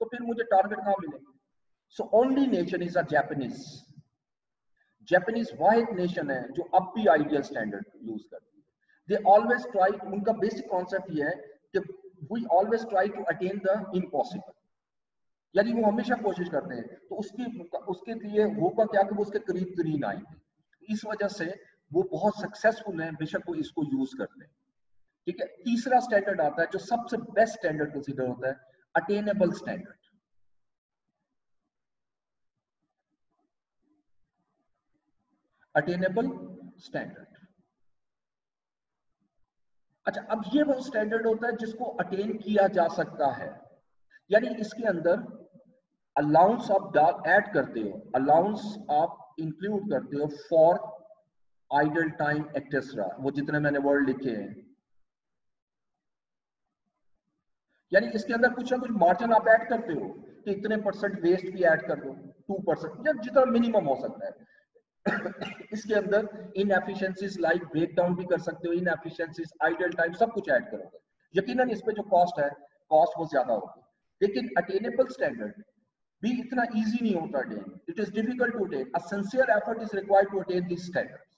तो फिर मुझे टारगेट कहाँ मिलेंगे? So only nation is a Japanese. Japanese वाहिद नेशन है जो अब भी आइडियल स्टैंडर्ड यूज करती है। दे ऑलवेज ट्राई, उनका बेसिक कॉन्सेप्ट ये है कि we always try to attain the impossible, यानी वो हमेशा कोशिश करते हैं तो उसके लिए होगा क्या कि वो उसके करीब तरीन आएंगे। इस वजह से वो बहुत सक्सेसफुल हैं, बेशक वो इसको यूज करते हैं। ठीक है, तीसरा स्टैंडर्ड आता है जो सबसे बेस्ट स्टैंडर्ड कंसीडर होता है, अटेनेबल स्टैंडर्ड। Attainable standard. अच्छा, अब ये वो स्टैंडर्ड होता है जिसको अटेन किया जा सकता है, यानी इसके अंदर अलाउंस आप ऐड करते हो, अलाउंस आप इंक्लूड करते हो फॉर आइडल टाइम एक्सेट्रा, वो जितने मैंने वर्ड लिखे हैं, यानी इसके अंदर कुछ ना कुछ मार्जिन आप ऐड करते हो कि इतने % वेस्ट भी ऐड कर दो, 2% या जितना मिनिमम हो सकता है। इसके अंदर इनएफिशिएंसीज लाइक ब्रेक डाउन भी कर सकते हो, इनएफिशिएंसीज, आइडल टाइम, सब कुछ ऐड करोगे। यकीनन इस पे जो कॉस्ट है, कॉस्ट वो ज्यादा होगी, लेकिन अटेनेबल स्टैंडर्ड भी इतना इजी नहीं होता attain. It is difficult to attain, a sincere effort is required to attain this standard.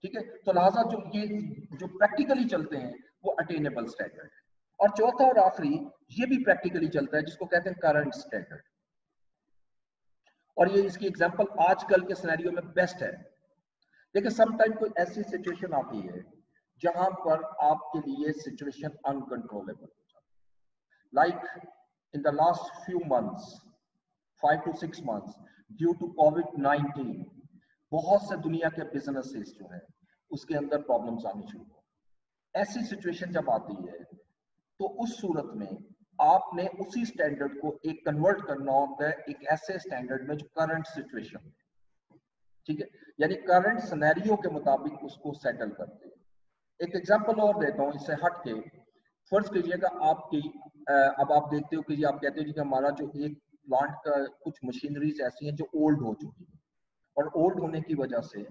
ठीक है, तो लिहाजा जो प्रैक्टिकली चलते हैं वो अटेनेबल स्टैंडर्ड है। और चौथा और आखिरी ये भी प्रैक्टिकली चलता है, जिसको कहते हैं करंट स्टैंडर्ड। और ये इसकी एग्जांपल आजकल के सिनेरियो में बेस्ट है। देखिए, समटाइम कोई ऐसी सिचुएशन आती है जहां पर आपके लिए सिचुएशन अनकंट्रोलेबल हो जाती है, like in the last few months, 5 to 6 months, due to COVID-19 बहुत से दुनिया के बिजनेसेस जो है उसके अंदर प्रॉब्लम्स आनी शुरू हो। ऐसी सिचुएशन जब आती है तो उस सूरत में आपने उसी स्टैंडर्ड को एक कन्वर्ट करना होता है एक ऐसे स्टैंडर्ड में जो करंट सिचुएशन है, ठीक है, यानी करंट सिनेरियो के मुताबिक उसको सेटल करते हैं। एक एग्जांपल और देता हूं इससे हट के। फर्ज कीजिएगा आपकी अब आप देखते हो कि जी आप कहते हो कि हमारा जो एक प्लांट का कुछ मशीनरीज ऐसी हैं जो ओल्ड हो चुकी है, और ओल्ड होने की वजह से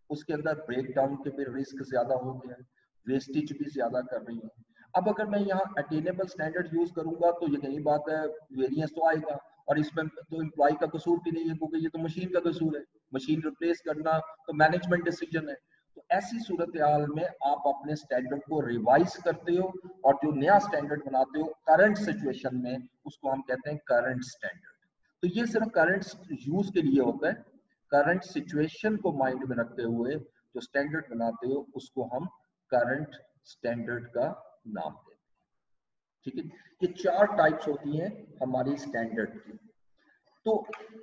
उसके अंदर ब्रेक डाउन के भी रिस्क ज्यादा हो गया है, वेस्टेज भी ज्यादा कर रही है। अब अगर मैं यहाँ अटेनेबल स्टैंडर्ड यूज करूंगा तो ये यही बात है, वेरिएंस तो आएगा, और इसमें तो एम्प्लॉय का कसूर भी नहीं है क्योंकि ये तो मशीन का कसूर है, मशीन रिप्लेस करना तो मैनेजमेंट डिसीजन है। तो ऐसी सूरत हाल में आप अपने स्टैंडर्ड को रिवाइज करते हो और जो नया स्टैंडर्ड बनाते हो करंट सिचुएशन में, उसको हम कहते हैं करंट स्टैंडर्ड। तो ये सिर्फ करंट यूज के लिए होता है। करंट सिचुएशन को माइंड में रखते हुए जो स्टैंडर्ड बनाते हो उसको हम करंट स्टैंडर्ड का नाम देते हैं, ठीक है। ये 4 टाइप्स होती हैं हमारी स्टैंडर्ड की। तो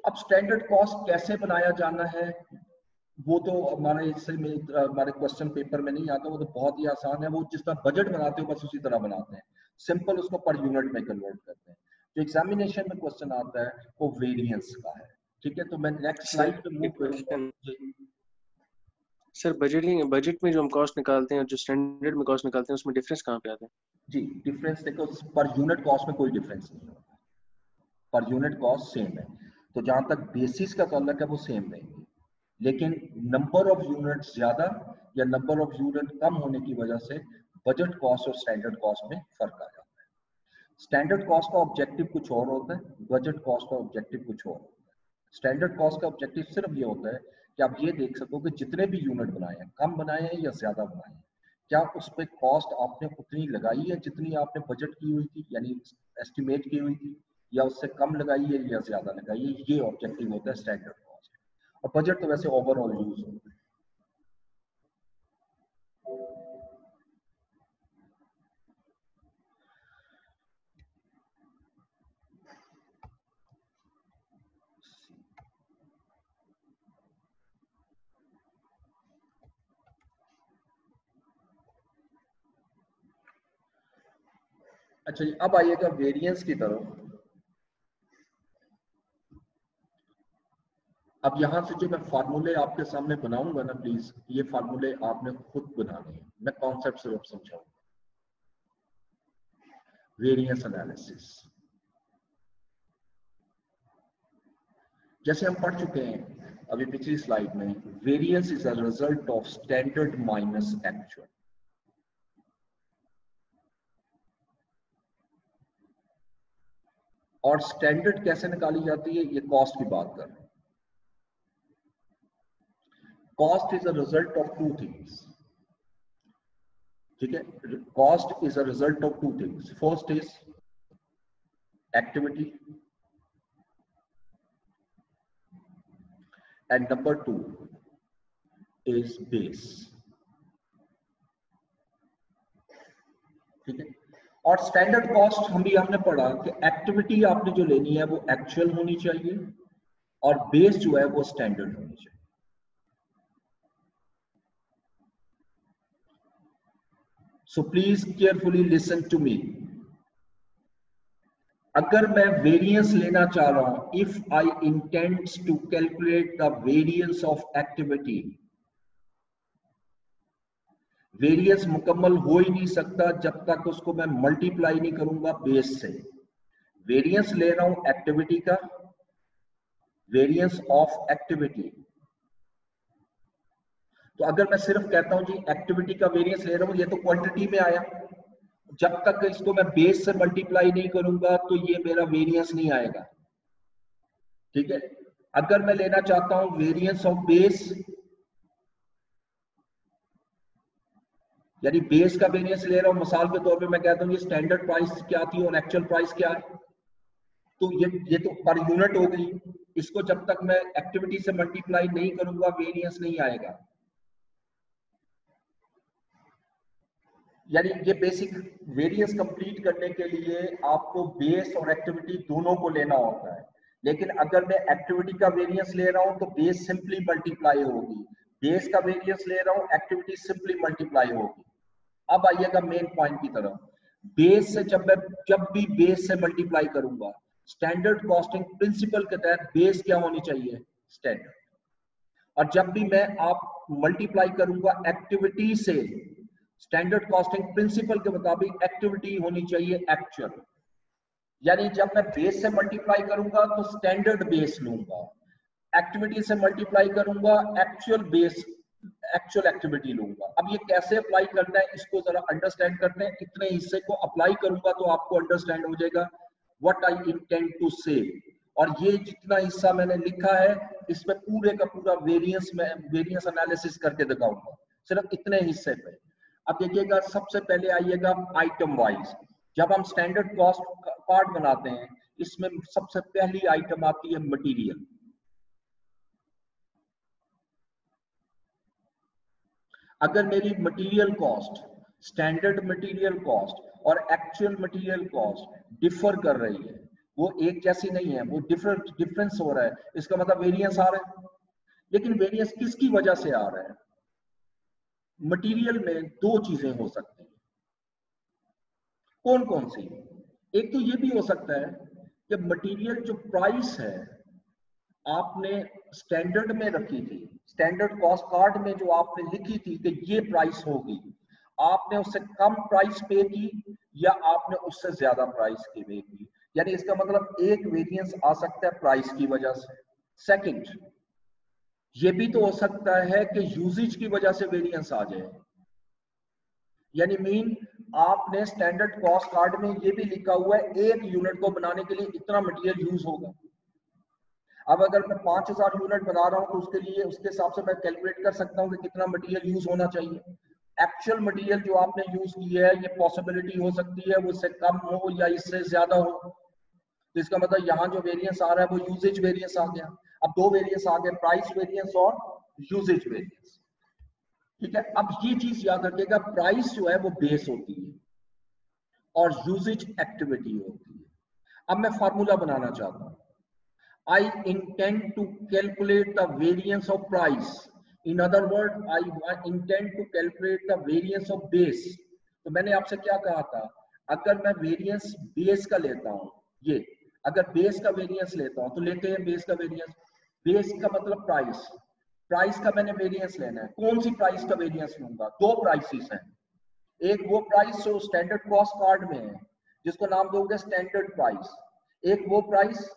अब स्टैंडर्ड कॉस्ट कैसे बनाया जाना है वो तो हमारे इससे में हमारे क्वेश्चन पेपर में नहीं आता, वो तो बहुत ही आसान है। वो जिस तरह बजट बनाते हो बस उसी तरह बनाते हैं, सिंपल उसको पर यूनिट में कन्वर्ट करते हैं। जो एग्जामिनेशन में क्वेश्चन आता है वो वेरिएंस का है, ठीक है। तो मैं नेक्स्ट स्लाइड पे मूव करूंगा। सर बजट में जो हम कॉस्ट निकालते हैं और जो स्टैंडर्ड में कॉस्ट निकालते हैं उसमें डिफरेंस कहाँ पे आता है? जी, डिफरेंस देखो, पर यूनिट कॉस्ट में कोई डिफरेंस नहीं होता, पर यूनिट कॉस्ट सेम है। तो जहां तक बेसिस का ताल्लुक है वो सेम रहेंगे, लेकिन नंबर ऑफ यूनिट ज्यादा या नंबर ऑफ यूनिट कम होने की वजह से बजट कॉस्ट और स्टैंडर्ड कॉस्ट में फर्क आ जाता है। स्टैंडर्ड कॉस्ट का ऑब्जेक्टिव कुछ और होता है, बजट कॉस्ट का ऑब्जेक्टिव कुछ और होता है। स्टैंडर्ड कॉस्ट का ऑब्जेक्टिव सिर्फ ये होता है कि आप ये देख सको कि जितने भी यूनिट बनाए हैं, कम बनाए हैं या ज्यादा बनाए हैं, क्या उस पर कॉस्ट आपने उतनी लगाई है जितनी आपने बजट की हुई थी, यानी एस्टिमेट की हुई थी, या उससे कम लगाई है या ज्यादा लगाई है। ये ऑब्जेक्टिव होता है स्टैंडर्ड कॉस्ट। और बजट तो वैसे ओवरऑल यूज होता है। अच्छा जी, अब आइएगा वेरिएंस की तरफ। अब यहां से जो मैं फार्मूले आपके सामने बनाऊंगा ना, प्लीज ये फार्मूले आपने खुद बनाने हैं, मैं कॉन्सेप्ट सिर्फ समझाऊंगा। वेरिएंस एनालिसिस जैसे हम पढ़ चुके हैं अभी पिछली स्लाइड में, variance is a result of standard minus actual. और स्टैंडर्ड कैसे निकाली जाती है, ये कॉस्ट की बात कर रहे हैं। Cost is a result of 2 things, ठीक है। Cost is a result of 2 things. First is activity and number 2 is base, ठीक है। और स्टैंडर्ड कॉस्ट हमने पढ़ा कि एक्टिविटी आपने जो लेनी है वो एक्चुअल होनी चाहिए और बेस जो है वो स्टैंडर्ड होनी चाहिए। So please carefully listen to me. अगर मैं वेरिएंस लेना चाह रहा हूं, if I intend to calculate the variance of activity, variance मुकम्मल हो ही नहीं सकता जब तक उसको मैं मल्टीप्लाई नहीं करूंगा बेस से। वेरिएंस ले रहा हूं एक्टिविटी का, वेरिएंस ऑफ एक्टिविटी। तो अगर मैं सिर्फ कहता हूं जी एक्टिविटी का वेरिएंस ले रहा हूं, ये तो क्वांटिटी में आया, जब तक इसको मैं बेस से मल्टीप्लाई नहीं करूंगा तो ये मेरा वेरिएंस नहीं आएगा। ठीक है, अगर मैं लेना चाहता हूं वेरिएंस ऑफ बेस, यानी बेस का वेरिएंस ले रहा हूं, मिसाल के तौर पे मैं कहता हूं ये स्टैंडर्ड प्राइस क्या थी और एक्चुअल प्राइस क्या है, तो ये तो पर यूनिट हो गई, इसको जब तक मैं एक्टिविटी से मल्टीप्लाई नहीं करूंगा वेरिएंस नहीं आएगा। यानी ये बेसिक वेरिएंस कंप्लीट करने के लिए आपको बेस और एक्टिविटी दोनों को लेना होता है। लेकिन अगर मैं एक्टिविटी का वेरिएंस ले रहा हूं तो बेस सिंपली मल्टीप्लाई होगी, बेस का वेरिएंस ले रहा हूं एक्टिविटी सिंपली मल्टीप्लाई होगी। अब आइएगा मेन पॉइंट की तरफ। बेस से जब भी बेस से मल्टीप्लाई करूंगा, स्टैंडर्ड कॉस्टिंग प्रिंसिपल के तहत बेस क्या होनी चाहिए, स्टैंडर्ड। और जब भी मैं आप मल्टीप्लाई करूंगा एक्टिविटी से, स्टैंडर्ड कॉस्टिंग प्रिंसिपल के मुताबिक एक्टिविटी होनी चाहिए एक्चुअल। यानी जब मैं बेस से मल्टीप्लाई करूंगा तो स्टैंडर्ड बेस लूंगा, एक्टिविटी से मल्टीप्लाई करूंगा एक्चुअल बेस, एक्चुअल एक्टिविटी लूंगा। अब ये कैसे अप्लाई करना है इसको जरा अंडरस्टैंड करते हैं। इतने हिस्से को अप्लाई करूंगा तो आपको अंडरस्टैंड हो जाएगा व्हाट आई इंटेंड टू से। और ये जितना हिस्सा मैंने लिखा है इसमें पूरे का पूरा वेरिएंस एनालिसिस करके दिखाऊंगा, सिर्फ इतने हिस्से पे। अब देखिएगा, सबसे पहले आइएगा आइटम वाइज। जब हम स्टैंडर्ड कॉस्ट कार्ड बनाते हैं, इसमें सबसे पहली आइटम आती है मटेरियल। अगर मेरी material cost, standard material cost और एक्चुअल मटेरियल कॉस्ट डिफर कर रही है, वो एक जैसी नहीं है, वो डिफरेंस हो रहा है, इसका मतलब वेरिएंस आ रहा है। लेकिन वेरिएंस किसकी वजह से आ रहा है? मटेरियल में दो चीजें हो सकती हैं। कौन कौन सी? एक तो ये भी हो सकता है कि मटेरियल जो प्राइस है आपने स्टैंडर्ड में रखी थी, स्टैंडर्ड कॉस्ट कार्ड में जो आपने लिखी थी कि ये प्राइस होगी, आपने उससे कम प्राइस पे की या आपने उससे ज्यादा प्राइस की पे की। यानी इसका मतलब एक वेरिएंस आ सकता है प्राइस की वजह से। सेकंड, ये भी तो हो सकता है कि यूजेज की वजह से वेरिएंस आ जाए। यानी मीन आपने स्टैंडर्ड कॉस्ट कार्ड में ये भी लिखा हुआ है एक यूनिट को बनाने के लिए इतना मटेरियल यूज होगा। अब अगर मैं 5000 यूनिट बना रहा हूं तो उसके लिए उसके हिसाब से मैं कैलकुलेट कर सकता हूं कि कितना मटेरियल यूज होना चाहिए। एक्चुअल मटेरियल जो आपने यूज की है, ये पॉसिबिलिटी हो सकती है वो इससे कम हो या इससे ज्यादा हो। तो इसका मतलब यहाँ जो वेरिएंस आ रहा है वो यूजेज वेरिएंस आ गया। अब दो वेरिएंस आ गए, प्राइस वेरिएंस और यूजेज वेरिएंस। ठीक है, अब ये चीज याद रखिएगा, प्राइस जो है वो बेस होती है और यूजेज एक्टिविटी होती है। अब मैं फार्मूला बनाना चाहता हूं, I intend to calculate the variance of price. In other words, I intend to calculate the variance of base. तो मैंने आपसे क्या कहा था, अगर मैं वेरिएंस बेस का लेता हूं, ये अगर बेस का वेरिएंस लेता हूं तो लेते हैं बेस का वेरिएंस। बेस का मतलब प्राइस, प्राइस का मैंने वेरिएंस लेना है। कौन सी प्राइस का वेरिएंस लूंगा? दो प्राइसेस हैं, एक वो प्राइस जो स्टैंडर्ड कॉस्ट कार्ड में है जिसको नाम दोगे स्टैंडर्ड प्राइस, एक वो प्राइस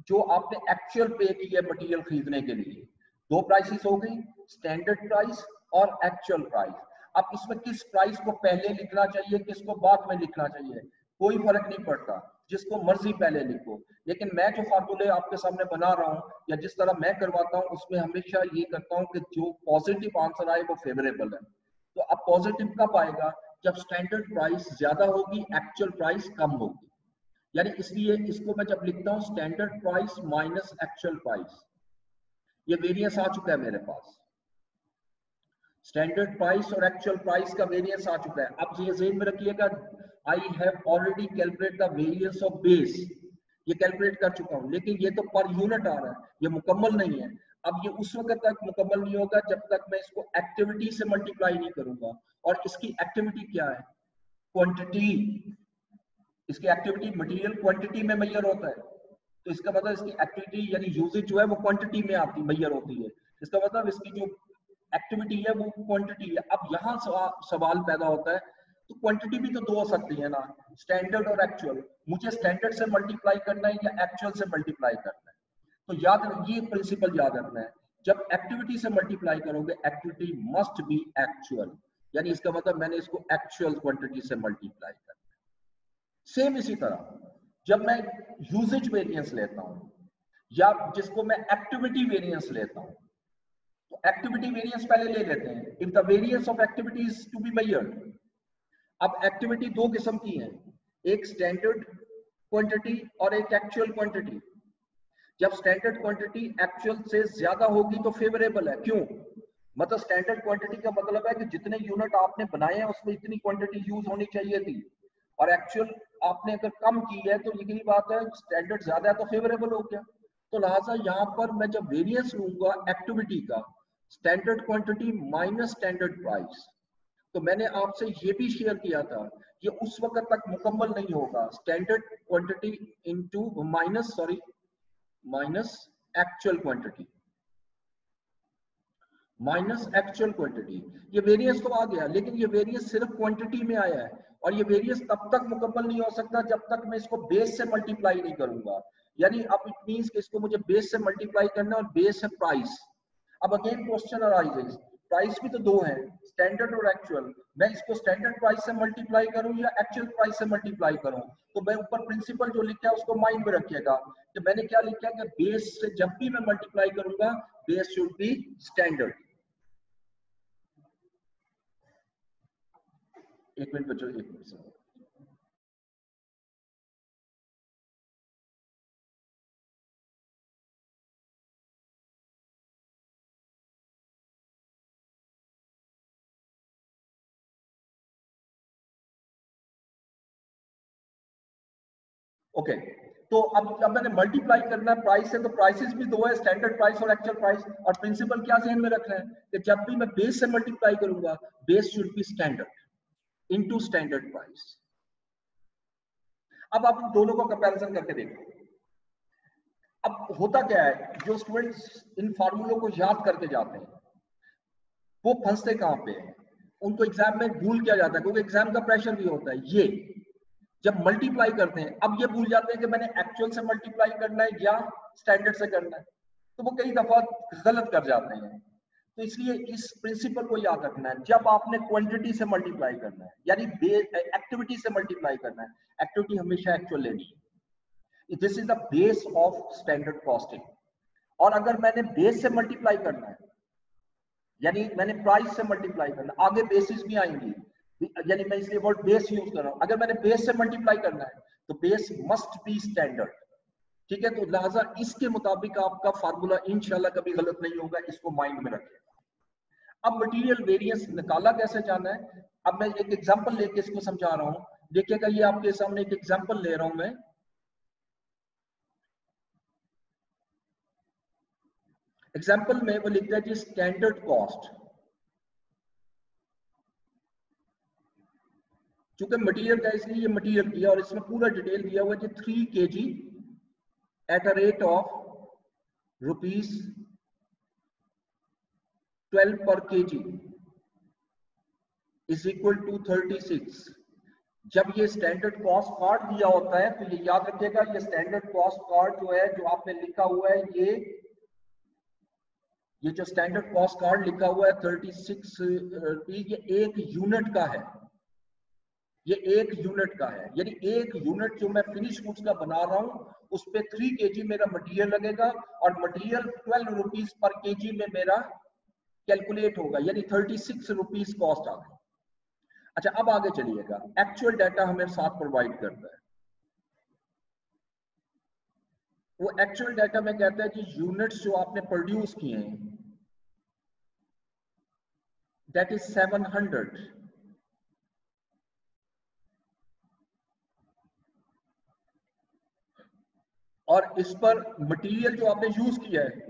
जो आपने एक्चुअल पे की है मटेरियल खरीदने के लिए। दो प्राइसेस हो गई, स्टैंडर्ड प्राइस और एक्चुअल प्राइस। अब इसमें किस प्राइस को पहले लिखना चाहिए, किसको बाद में लिखना चाहिए, कोई फर्क नहीं पड़ता, जिसको मर्जी पहले लिखो। लेकिन मैं जो फार्मूले आपके सामने बना रहा हूं या जिस तरह मैं करवाता हूं उसमें हमेशा ये करता हूं कि जो पॉजिटिव आंसर आए वो फेवरेबल है। तो अब पॉजिटिव कब आएगा? जब स्टैंडर्ड प्राइस ज्यादा होगी, एक्चुअल प्राइस कम होगी। यानी इसलिए इसको मैं जब लिखता हूं standard price minus actual price, ये वेरिएंस आ चुका है मेरे पास। स्टैंडर्ड प्राइस और एक्चुअल प्राइस का वेरिएंस आ चुका है। अब ये ज़हन में रखिएगा, I have already calculate the variance of base, ये कैलकुलेट कर चुका हूं, लेकिन ये तो पर यूनिट आ रहा है, ये मुकम्मल नहीं है। अब ये उस वक्त तक मुकम्मल नहीं होगा जब तक मैं इसको एक्टिविटी से मल्टीप्लाई नहीं करूंगा। और इसकी एक्टिविटी क्या है? क्वांटिटी, इसकी एक्टिविटी मटेरियल क्वांटिटी में मेजर होता है, तो इसका मतलब इसकी एक्टिविटी यानी यूजेज जो है वो क्वांटिटी में आती मेजर होती है, इसका मतलब इसकी जो एक्टिविटी है वो क्वांटिटी है। अब यहाँ सवाल पैदा होता है, तो क्वांटिटी भी तो दो हो सकती है ना, स्टैंडर्ड और एक्चुअल, मुझे स्टैंडर्ड से मल्टीप्लाई करना है या एक्चुअल से मल्टीप्लाई करना है। तो ये प्रिंसिपल याद रखना है, जब एक्टिविटी से मल्टीप्लाई करोगे एक्टिविटी मस्ट बी एक्चुअल, यानी इसका मतलब मैंने इसको एक्चुअल क्वांटिटी से मल्टीप्लाई करना है। सेम इसी तरह जब मैं यूजेज वेरिएंस लेता हूं या जिसको मैं एक्टिविटी वेरिएंस लेता हूं, तो एक्टिविटी वेरिएंस पहले ले लेते हैं, if the variance of activity is to be measured. अब एक्टिविटी दो किस्म की है, एक स्टैंडर्ड क्वांटिटी और एक एक्चुअल क्वांटिटी। जब स्टैंडर्ड क्वांटिटी एक्चुअल से ज्यादा होगी तो फेवरेबल है, क्यों? मतलब स्टैंडर्ड क्वांटिटी का मतलब है कि जितने यूनिट आपने बनाए हैं उसमें इतनी क्वांटिटी यूज होनी चाहिए थी, और एक्चुअल आपने अगर कम की है तो यही बात है स्टैंडर्ड ज्यादा है तो फेवरेबल हो गया। तो लिहाजा यहाँ पर मैं जब वेरिएंस लूंगा एक्टिविटी का, standard quantity minus standard price, तो मैंने आपसे ये भी शेयर किया था ये उस वक्त तक मुकम्मल नहीं होगा, standard quantity into minus actual quantity, minus actual quantity. ये वेरिएंस तो आ गया, लेकिन ये वेरिएंस सिर्फ क्वांटिटी में आया है, और ये वेरिएंस तब तक मुकम्मल नहीं हो सकता जब तक मैं इसको बेस से मल्टीप्लाई नहीं करूंगा। यानी अब इट मींस कि इसको मुझे बेस से मल्टीप्लाई करना है, और बेस है प्राइस। अब अगेन क्वेश्चन अराइजेस, प्राइस भी तो दो है, स्टैंडर्ड और एक्चुअल, मैं इसको स्टैंडर्ड प्राइस से मल्टीप्लाई करूं या एक्चुअल प्राइस से मल्टीप्लाई करूं? तो मैं ऊपर प्रिंसिपल जो लिखा है उसको माइंड में रखिएगा कि मैंने क्या लिखा है कि बेस से जब भी मैं मल्टीप्लाई करूंगा बेस शुड बी स्टैंडर्ड। एक मिनट बच्चों, एक मिनट से ओके। तो अब मैंने मल्टीप्लाई करना है प्राइस से, तो प्राइसेस भी दो है, स्टैंडर्ड प्राइस और एक्चुअल प्राइस, और प्रिंसिपल क्या ध्यान में रखना है कि जब भी मैं बेस से मल्टीप्लाई करूंगा base should be standard into standard price. अब आप दोनों को कंपैरिजन करके देखो। अब होता क्या है, जो स्टूडेंट्स इन फार्मूलों को याद करके जाते हैं वो फंसते कहां पे हैं, उनको एग्जाम में भूल किया जाता है, क्योंकि एग्जाम का प्रेशर भी होता है। ये जब मल्टीप्लाई करते हैं अब ये भूल जाते हैं कि मैंने एक्चुअल से मल्टीप्लाई करना है या स्टैंडर्ड से करना है, तो वो कई दफा गलत कर जाते हैं। तो इसलिए इस प्रिंसिपल को याद रखना है, जब आपने क्वांटिटी से मल्टीप्लाई करना है यानी एक्टिविटी से मल्टीप्लाई करना है, एक्टिविटी हमेशा एक्चुअल लेनी है, this is the base of standard costing. और अगर मैंने बेस से मल्टीप्लाई करना है यानी मैंने प्राइस से मल्टीप्लाई करना, आगे बेसिस भी आएंगी, यानी मैं इसलिए वर्ड बेस यूज कर रहा हूं, अगर मैंने बेस से मल्टीप्लाई करना है तो बेस मस्ट बी स्टैंडर्ड। ठीक है, तो लिहाजा इसके मुताबिक आपका फार्मूला इंशाल्लाह कभी गलत नहीं होगा, इसको माइंड में रखिएगा। अब मटेरियल वेरिएंस निकाला कैसे जाना है, अब मैं एक एग्जांपल लेके इसको समझा रहा हूं। देखिएगा ये आपके सामने एक एग्जांपल ले रहा हूं मैं। एग्जांपल में वो लिखता है कि स्टैंडर्ड कॉस्ट, चूंकि मटेरियल का इसलिए ये मटेरियल दिया और इसमें पूरा डिटेल दिया हुआ है कि 3 kg at a rate of ₹12 पर kg इज इक्वल टू 36। जब ये स्टैंडर्ड कॉस्ट कार्ड दिया होता है तो ये याद रखिएगा, ये स्टैंडर्ड कॉस्ट कार्ड जो है जो आपने लिखा हुआ है, ये जो स्टैंडर्ड कॉस्ट कार्ड लिखा हुआ है 36 रुपीज, ये एक यूनिट का है, ये एक यूनिट का है, यानी एक यूनिट जो मैं फिनिश गुड्स का बना रहा हूं उस पे 3 kg मेरा मटेरियल लगेगा, और मटेरियल 12 रुपीज पर kg में मेरा कैलकुलेट होगा, यानी 36 रुपीज कॉस्ट आ गई। अच्छा, अब आगे चलिएगा, एक्चुअल डाटा हमें साथ प्रोवाइड करता है। वो एक्चुअल डाटा में कहता है कि यूनिट्स जो आपने प्रोड्यूस किए हैं दैट इज 700, और इस पर मटेरियल जो आपने यूज किया है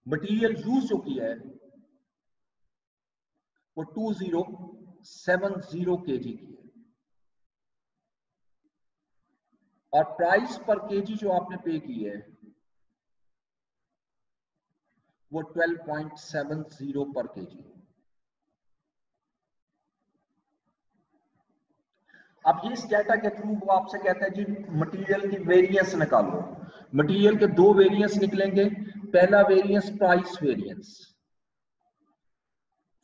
मटेरियल यूज जो किया है वो 2070 kg की है, और प्राइस पर केजी जो आपने पे की है वो 12.70 पर केजी। अब ये इस डाटा के थ्रू वो आपसे कहता है जी मटेरियल की वेरिएंस निकालो। मटेरियल के दो वेरिएंस निकलेंगे, पहला वेरिएंस प्राइस वेरिएंस,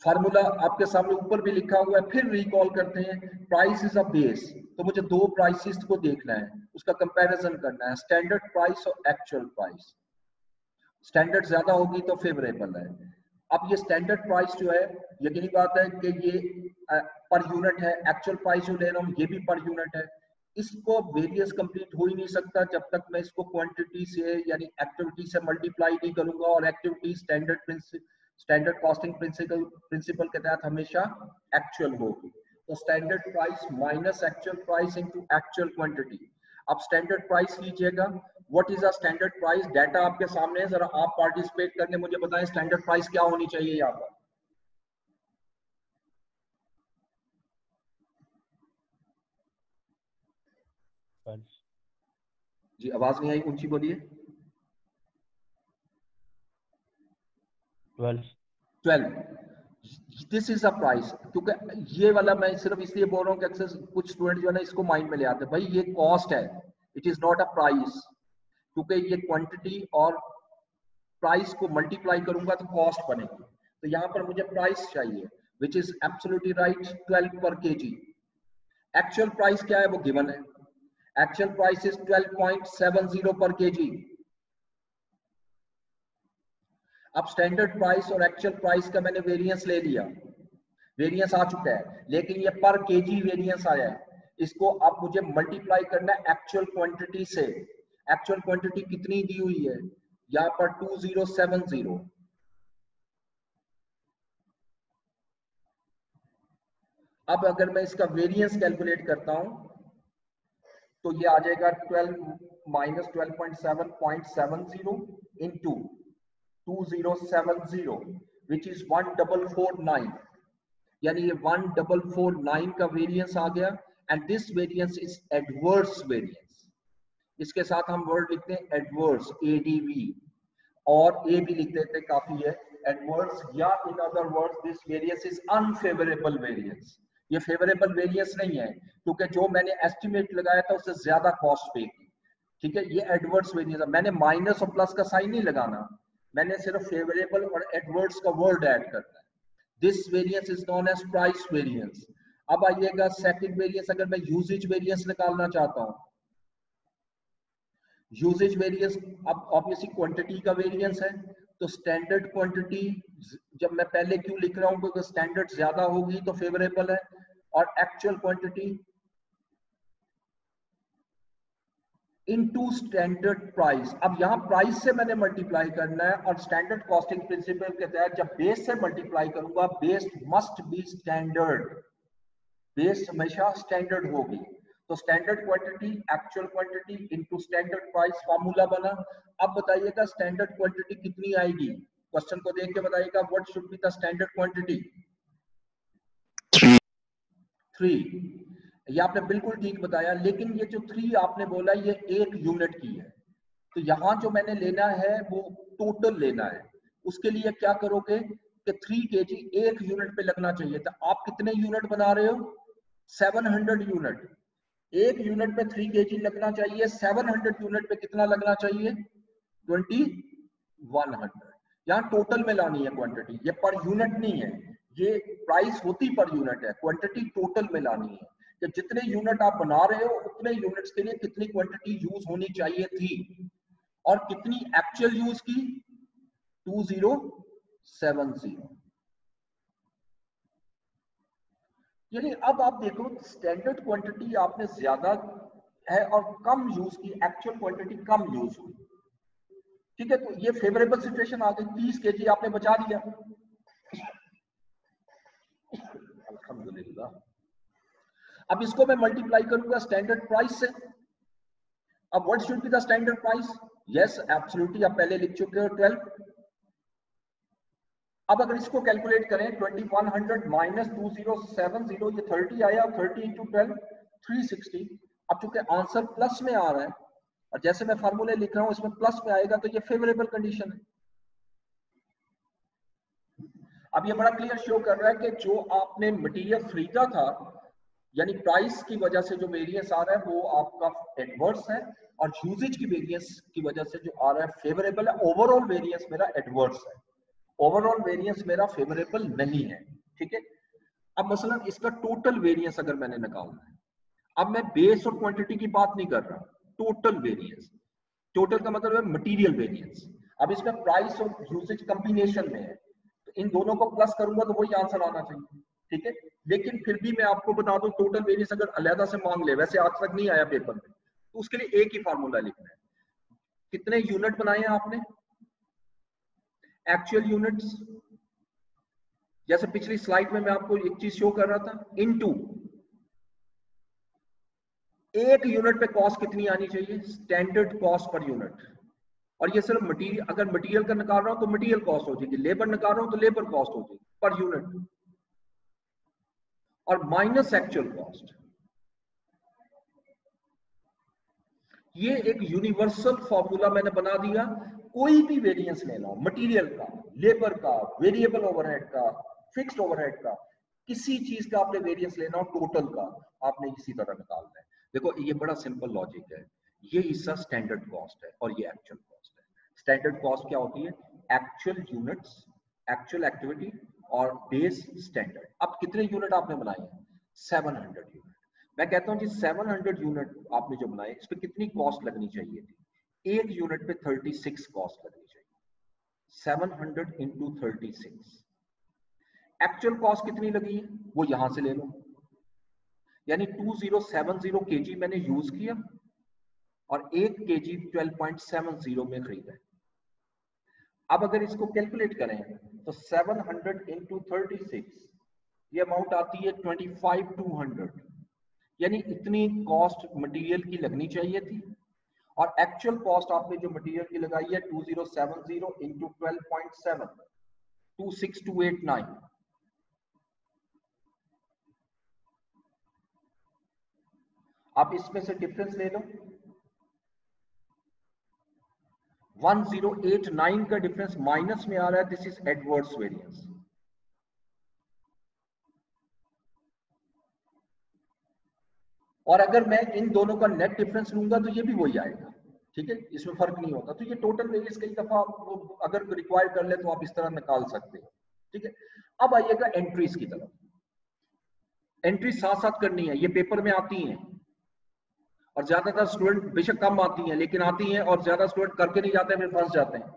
फार्मूला आपके सामने ऊपर भी लिखा हुआ है, फिर रिकॉल करते हैं। प्राइस इज अ बेस, तो मुझे दो प्राइसेस को देखना है, उसका कंपैरिजन करना है, स्टैंडर्ड प्राइस और एक्चुअल प्राइस। स्टैंडर्ड ज्यादा होगी तो फेवरेबल है। अब ये स्टैंडर्ड प्राइस जो है, यकीनी बात है कि ये पर यूनिट है, एक्चुअल प्राइस जो ले रहा हूँ ये भी पर यूनिट है। इसको वेरियंस कंप्लीट हो ही नहीं सकता जब तक मैं इसको क्वांटिटी से यानी एक्टिविटी से मल्टीप्लाई नहीं करूंगा, और एक्टिविटी स्टैंडर्ड कॉस्टिंग प्रिंसिपल के तहत हमेशा एक्चुअल होगी। तो standard price minus actual price into actual quantity. अब स्टैंडर्ड प्राइस लीजिएगा, what is a standard price? Data आपके सामने है, जरा आप पार्टिसिपेट करके मुझे बताएं स्टैंडर्ड प्राइस क्या होनी चाहिए यहाँ पर। जी आवाज नहीं आई, ऊंची बोलिए। 12। दिस इज अ प्राइस, क्योंकि ये वाला मैं सिर्फ इसलिए बोल रहा हूँ कि अक्सर कुछ स्टूडेंट जो है ना इसको माइंड में ले आते हैं, भाई ये कॉस्ट है, it is not a price, क्योंकि ये क्वांटिटी और प्राइस को मल्टीप्लाई करूंगा तो कॉस्ट बनेगी। तो यहाँ पर मुझे प्राइस चाहिए, विच इज एब्सोल्युटली राइट, 12 पर केजी। एक्चुअल प्राइस क्या है वो गिवन है, एक्चुअल प्राइस इज 12.70 पर केजी। अब स्टैंडर्ड प्राइस और एक्चुअल प्राइस का मैंने वेरिएंस ले लिया, वेरिएंस आ चुका है, लेकिन ये पर केजी वेरिएंस आया है। इसको अब मुझे मल्टीप्लाई करना है एक्चुअल क्वांटिटी से। एक्चुअल क्वांटिटी कितनी दी हुई है यहाँ पर? 2070। अब अगर मैं इसका वेरिएंस कैलकुलेट करता हूं तो ये आ जाएगा 12 माइनस 12.7 इंटू 2070 विच इज 1449, यानी ये 1449 का वेरिएंस आ गया। And this variance is adverse variance. इसके साथ हम वर्ड लिखते हैं एडवर्स, एडीवी, और ए भी लिख देते काफी है, एडवर्स, या in other words this variance is unfavourable variance. ये फेवरेबल वेरिएंस नहीं है, क्योंकि जो मैंने एस्टिमेट लगाया था उससे ज्यादा कॉस्ट पे की। ठीक है, ये एडवर्स वेरिएंस है। मैंने माइनस और प्लस का साइन नहीं लगाना, मैंने सिर्फ फेवरेबल और एडवर्स का वर्ड ऐड करना है। This variance is known as price variance. अब आइएगा सेकंड वेरिएंस, अगर मैं यूजेज वेरिएंस निकालना चाहता हूं, यूजेज वेरिएंस अब ऑब्वियसली क्वांटिटी का वेरिएंस है, तो स्टैंडर्ड क्वांटिटी जब मैं पहले क्यों लिख रहा हूं, क्योंकि स्टैंडर्ड ज्यादा होगी तो फेवरेबल है, और actual quantity into standard price. अब यहां प्राइस से मैंने मल्टीप्लाई करना है, और स्टैंडर्ड कॉस्टिंग प्रिंसिपल के तहत जब बेस से मल्टीप्लाई करूंगा, base must be standard, base हमेशा स्टैंडर्ड होगी। तो standard quantity actual quantity into standard price formula बना। अब बताइएगा स्टैंडर्ड क्वांटिटी कितनी आएगी, क्वेश्चन को देख के बताइएगा, what should be the standard quantity? 3। ये आपने बिल्कुल ठीक बताया, लेकिन ये जो 3 आपने बोला ये 1 यूनिट की है, तो यहां जो मैंने लेना है वो टोटल लेना है। उसके लिए क्या करोगे कि 3 kg 1 यूनिट पे लगना चाहिए था। आप कितने यूनिट बना रहे हो? 700 यूनिट। 1 यूनिट पे 3 kg लगना चाहिए, 700 यूनिट पे कितना लगना चाहिए? 2100। यहाँ टोटल में लानी है क्वांटिटी, ये पर यूनिट नहीं है, ये प्राइस होती पर यूनिट है, क्वांटिटी टोटल में लानी है कि जितने यूनिट आप बना रहे हो उतने यूनिट्स के लिए कितनी क्वांटिटी यूज होनी चाहिए थी, और कितनी एक्चुअल यूज की? 2070। यानी अब आप देखो स्टैंडर्ड क्वांटिटी आपने ज्यादा है और कम यूज की, एक्चुअल क्वांटिटी कम यूज हुई। ठीक है, तो ये फेवरेबल सिचुएशन आ गई, 30 kg आपने बचा लिया। अल्हम्दुलिल्लाह। अब इसको मैं मल्टीप्लाई करूंगा स्टैंडर्ड प्राइस से। अब what should be the standard price? Yes absolutely, आप पहले लिख चुके हो 12, अब अगर इसको कैलकुलेट करें 2100 माइनस 2070 ये 30 आया, 30 इंटू 12 360। अब चूंकि आंसर प्लस में आ रहा है और जैसे मैं फार्मूले लिख रहा हूं इसमें प्लस में आएगा, तो ये फेवरेबल कंडीशन है। अब ये बड़ा क्लियर शो कर रहा है कि जो आपने मटेरियल खरीदा था, यानी प्राइस की वजह से जो वेरिएंस आ रहा है वो आपका एडवर्स है, और यूजेज की वेरिएंस की वजह से जो आ रहा है फेवरेबल है। ओवरऑल वेरिएंस मेरा एडवर्स है, ओवरऑल वेरिएंस मेरा फेवरेबल नहीं है, ठीक है। अब मसलन इसका टोटल वेरिएंस अगर मैंने निकालना है, अब मैं बेस और क्वांटिटी की बात नहीं कर रहा, टोटल वेरिएंस। टोटल का मतलब है मटेरियल वेरिएंस। अब इसमें प्राइस और यूसेज कॉम्बिनेशन में है, तो इन दोनों को प्लस करूंगा तो वही आंसर आना चाहिए, ठीक है। लेकिन फिर भी मैं आपको बता दूं, टोटल वेरिएंस अगर अलहदा से मांग ले, वैसे आज तक नहीं आया पेपर में, तो उसके लिए एक ही फार्मूला लिखना है। कितने यूनिट बनाए हैं आपने, एक्चुअल यूनिट्स, जैसे पिछली स्लाइड में मैं आपको एक चीज शो कर रहा था, इनटू एक यूनिट पे कॉस्ट कितनी आनी चाहिए, स्टैंडर्ड कॉस्ट पर यूनिट। और ये सिर्फ मटेरियल, अगर मटेरियल का निकाल रहा हूं तो मटेरियल कॉस्ट हो जाएगी, लेबर निकाल रहा हूं तो लेबर कॉस्ट हो जाएगी पर यूनिट, और माइनस एक्चुअल कॉस्ट। ये एक यूनिवर्सल फॉर्मूला मैंने बना दिया। कोई भी वेरिएंस लेना हो, मटेरियल का, लेबर का, वेरिएबल ओवरहेड का, फिक्स्ड ओवरहेड का, किसी चीज का आपने वेरिएंस लेना हो, टोटल का आपने इसी तरह निकालना है। देखो ये बड़ा सिंपल लॉजिक है। ये हिस्सा स्टैंडर्ड कॉस्ट है और ये एक्चुअल कॉस्ट है। स्टैंडर्ड कॉस्ट क्या होती है, एक्चुअल यूनिट्स, एक्चुअल एक्टिविटी और बेस स्टैंडर्ड। अब कितने यूनिट आपने बनाए हैं, 700 यूनिट। मैं कहता हूं जी 700 यूनिट आपने जो बनाए, इस पे कितनी कॉस्ट लगनी चाहिए थी, एक यूनिट पे 36 कॉस्ट लगनी चाहिए। 700 इंटू 36, एक्चुअल कॉस्ट कितनी लगी है वो यहां से ले लो, यानी 2070 kg मैंने यूज किया और 1 kg 12.70 में खरीदा है। अब अगर इसको कैलकुलेट करें तो 700 इंटू 36, ये अमाउंट आती है 25,200, यानी इतनी कॉस्ट मटेरियल की लगनी चाहिए थी। और एक्चुअल कॉस्ट आपने जो मटेरियल की लगाई है 2070 इंटू 12.7, 26289। आप इसमें से डिफरेंस ले लो, 1089 का डिफरेंस माइनस में आ रहा है, दिस इज एडवर्स वेरिएंस। और अगर मैं इन दोनों का नेट डिफरेंस लूंगा तो ये भी वही आएगा, ठीक है, इसमें फर्क नहीं होता। तो ये टोटल वेरिएंस कई दफा अगर रिक्वायर कर ले तो आप इस तरह निकाल सकते हो, ठीक है। अब आइएगा एंट्रीज की तरफ। एंट्री साथ साथ करनी है, ये पेपर में आती हैं और ज्यादातर स्टूडेंट बेशक कम आती हैं लेकिन आती हैं, और ज्यादा स्टूडेंट करके नहीं जाते, फिर फंस जाते हैं।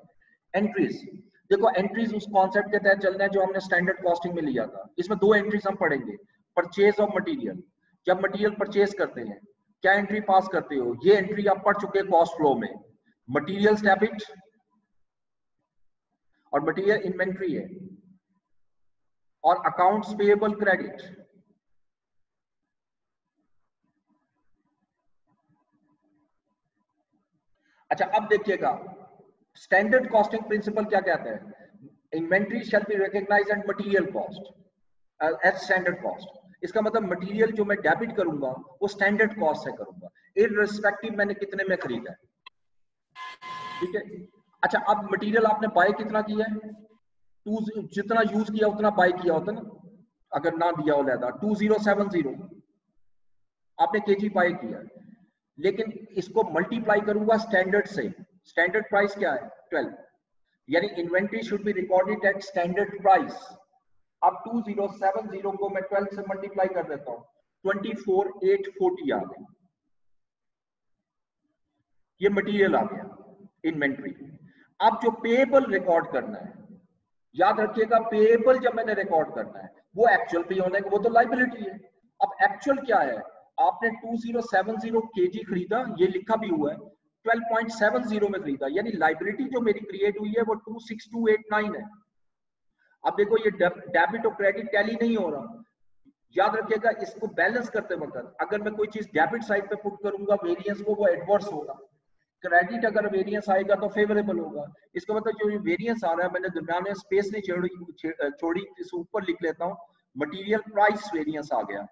एंट्रीज देखो, एंट्रीज उस कॉन्सेप्ट के तहत चलना है जो हमने स्टैंडर्ड कॉस्टिंग में लिया था। इसमें दो एंट्रीज हम पढ़ेंगे, परचेज ऑफ मटेरियल। जब मटेरियल परचेज करते हैं क्या एंट्री पास करते हो, ये एंट्री आप पढ़ चुके हैं कॉस्ट फ्लो में, मटेरियल डेबिट और मटेरियल इन्वेंट्री है, और अकाउंट्स पेएबल क्रेडिट। अच्छा अब देखिएगा स्टैंडर्ड कॉस्टिंग प्रिंसिपल क्या कहता है, inventory shall be recognised and material cost as standard cost. इसका मतलब मटेरियल जो मैं डेबिट करूंगा वो स्टैंडर्ड कॉस्ट से करूंगा, इररिस्पेक्टिव मैंने कितने में खरीदा है, ठीक है। अच्छा अब मटेरियल आपने बाय कितना किया है, जितना यूज किया उतना बाय किया होता ना, अगर ना दिया हो लेता 2070 आपने केजी बाय किया, लेकिन इसको मल्टीप्लाई करूंगा स्टैंडर्ड से। स्टैंडर्ड प्राइस क्या है 12, यानी inventory should be recorded at standard price. अब 2070 को मैं 12 से मल्टीप्लाई कर देता हूं, 24,840 आ गई, ये मटेरियल आ गया इन्वेंट्री। अब जो पेएबल रिकॉर्ड करना है, याद रखिएगा पेएबल जब मैंने रिकॉर्ड करना है वो एक्चुअल पे होने, वो तो लायबिलिटी है। अब एक्चुअल क्या है, आपने 2070 kg खरीदा, ये लिखा भी हुआ है, 12.70 में खरीदा, यानी लायबिलिटी जो मेरी क्रिएट हुई है वो 26289 है। अब देखो ये डेबिट और क्रेडिट टैली नहीं हो रहा, याद रखिएगा इसको बैलेंस करते वक्त अगर मैं कोई चीज डेबिट साइड पे पुट करूंगा वेरिएंस को, वो एडवर्स होगा, क्रेडिट अगर वेरिएंस आएगा तो फेवरेबल होगा। इसका मतलब जो वेरिएंस आ रहा है, मैंने दरम्यान में स्पेस नहीं छोड़ी, इस ऊपर लिख लेता हूँ, मटेरियल प्राइस वेरिएंस आ गया,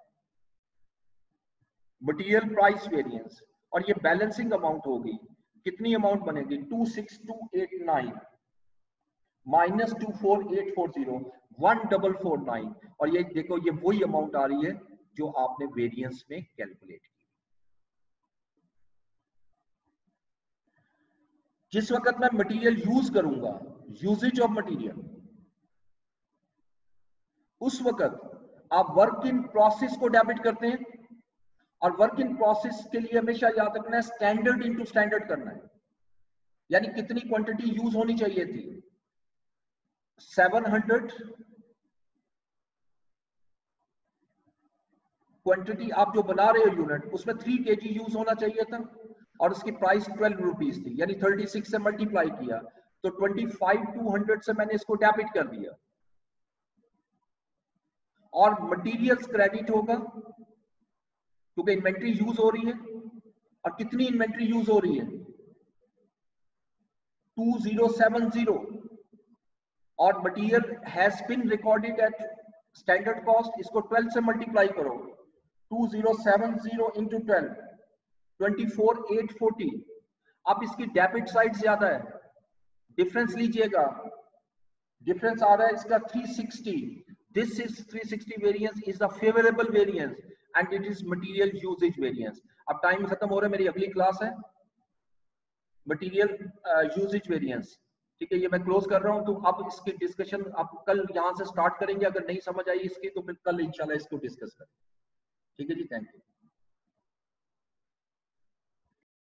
मटेरियल प्राइस वेरिएंस, और ये बैलेंसिंग अमाउंट होगी। कितनी अमाउंट बनेगी? 26289 माइनस 24840, 1449, और ये देखो ये वही अमाउंट आ रही है जो आपने वेरिएंस में कैलकुलेट की। जिस वक्त मैं मटेरियल यूज करूंगा, यूजेज ऑफ मटेरियल, उस वक्त आप वर्क इन प्रोसेस को डेबिट करते हैं, और वर्क इन प्रोसेस के लिए हमेशा याद रखना है स्टैंडर्ड इनटू स्टैंडर्ड करना है, यानी कितनी क्वांटिटी यूज होनी चाहिए थी, 700 क्वांटिटी आप जो बना रहे हो यूनिट, उसमें 3 kg यूज होना चाहिए था, और उसकी प्राइस 12 रुपीज थी, यानी 36 से मल्टीप्लाई किया तो 25,200 से मैंने इसको डेबिट कर दिया। और मटेरियल्स क्रेडिट होगा क्योंकि इन्वेंट्री यूज हो रही है, और कितनी इन्वेंट्री यूज हो रही है? 2070, और material has been recorded at standard cost, इसको 12 से मल्टीप्लाई करो, 2070 इंटू 12, 24,840। अब इसकी डेबिट साइड ज्यादा है, डिफरेंस लीजिएगा, डिफरेंस आ रहा है इसका 360, this is 360 variance is the favourable variance and it is material usage variance. अब टाइम खत्म हो रहा है, मेरी अगली क्लास है मटेरियल यूजेज वेरिएंस, ठीक है, ये मैं क्लोज कर रहा हूं। तो अब इसकी डिस्कशन आप कल यहां से स्टार्ट करेंगे, अगर नहीं समझ आई इसकी तो फिर कल इंशाल्लाह इसको डिस्कस करें, ठीक है जी, थैंक यू।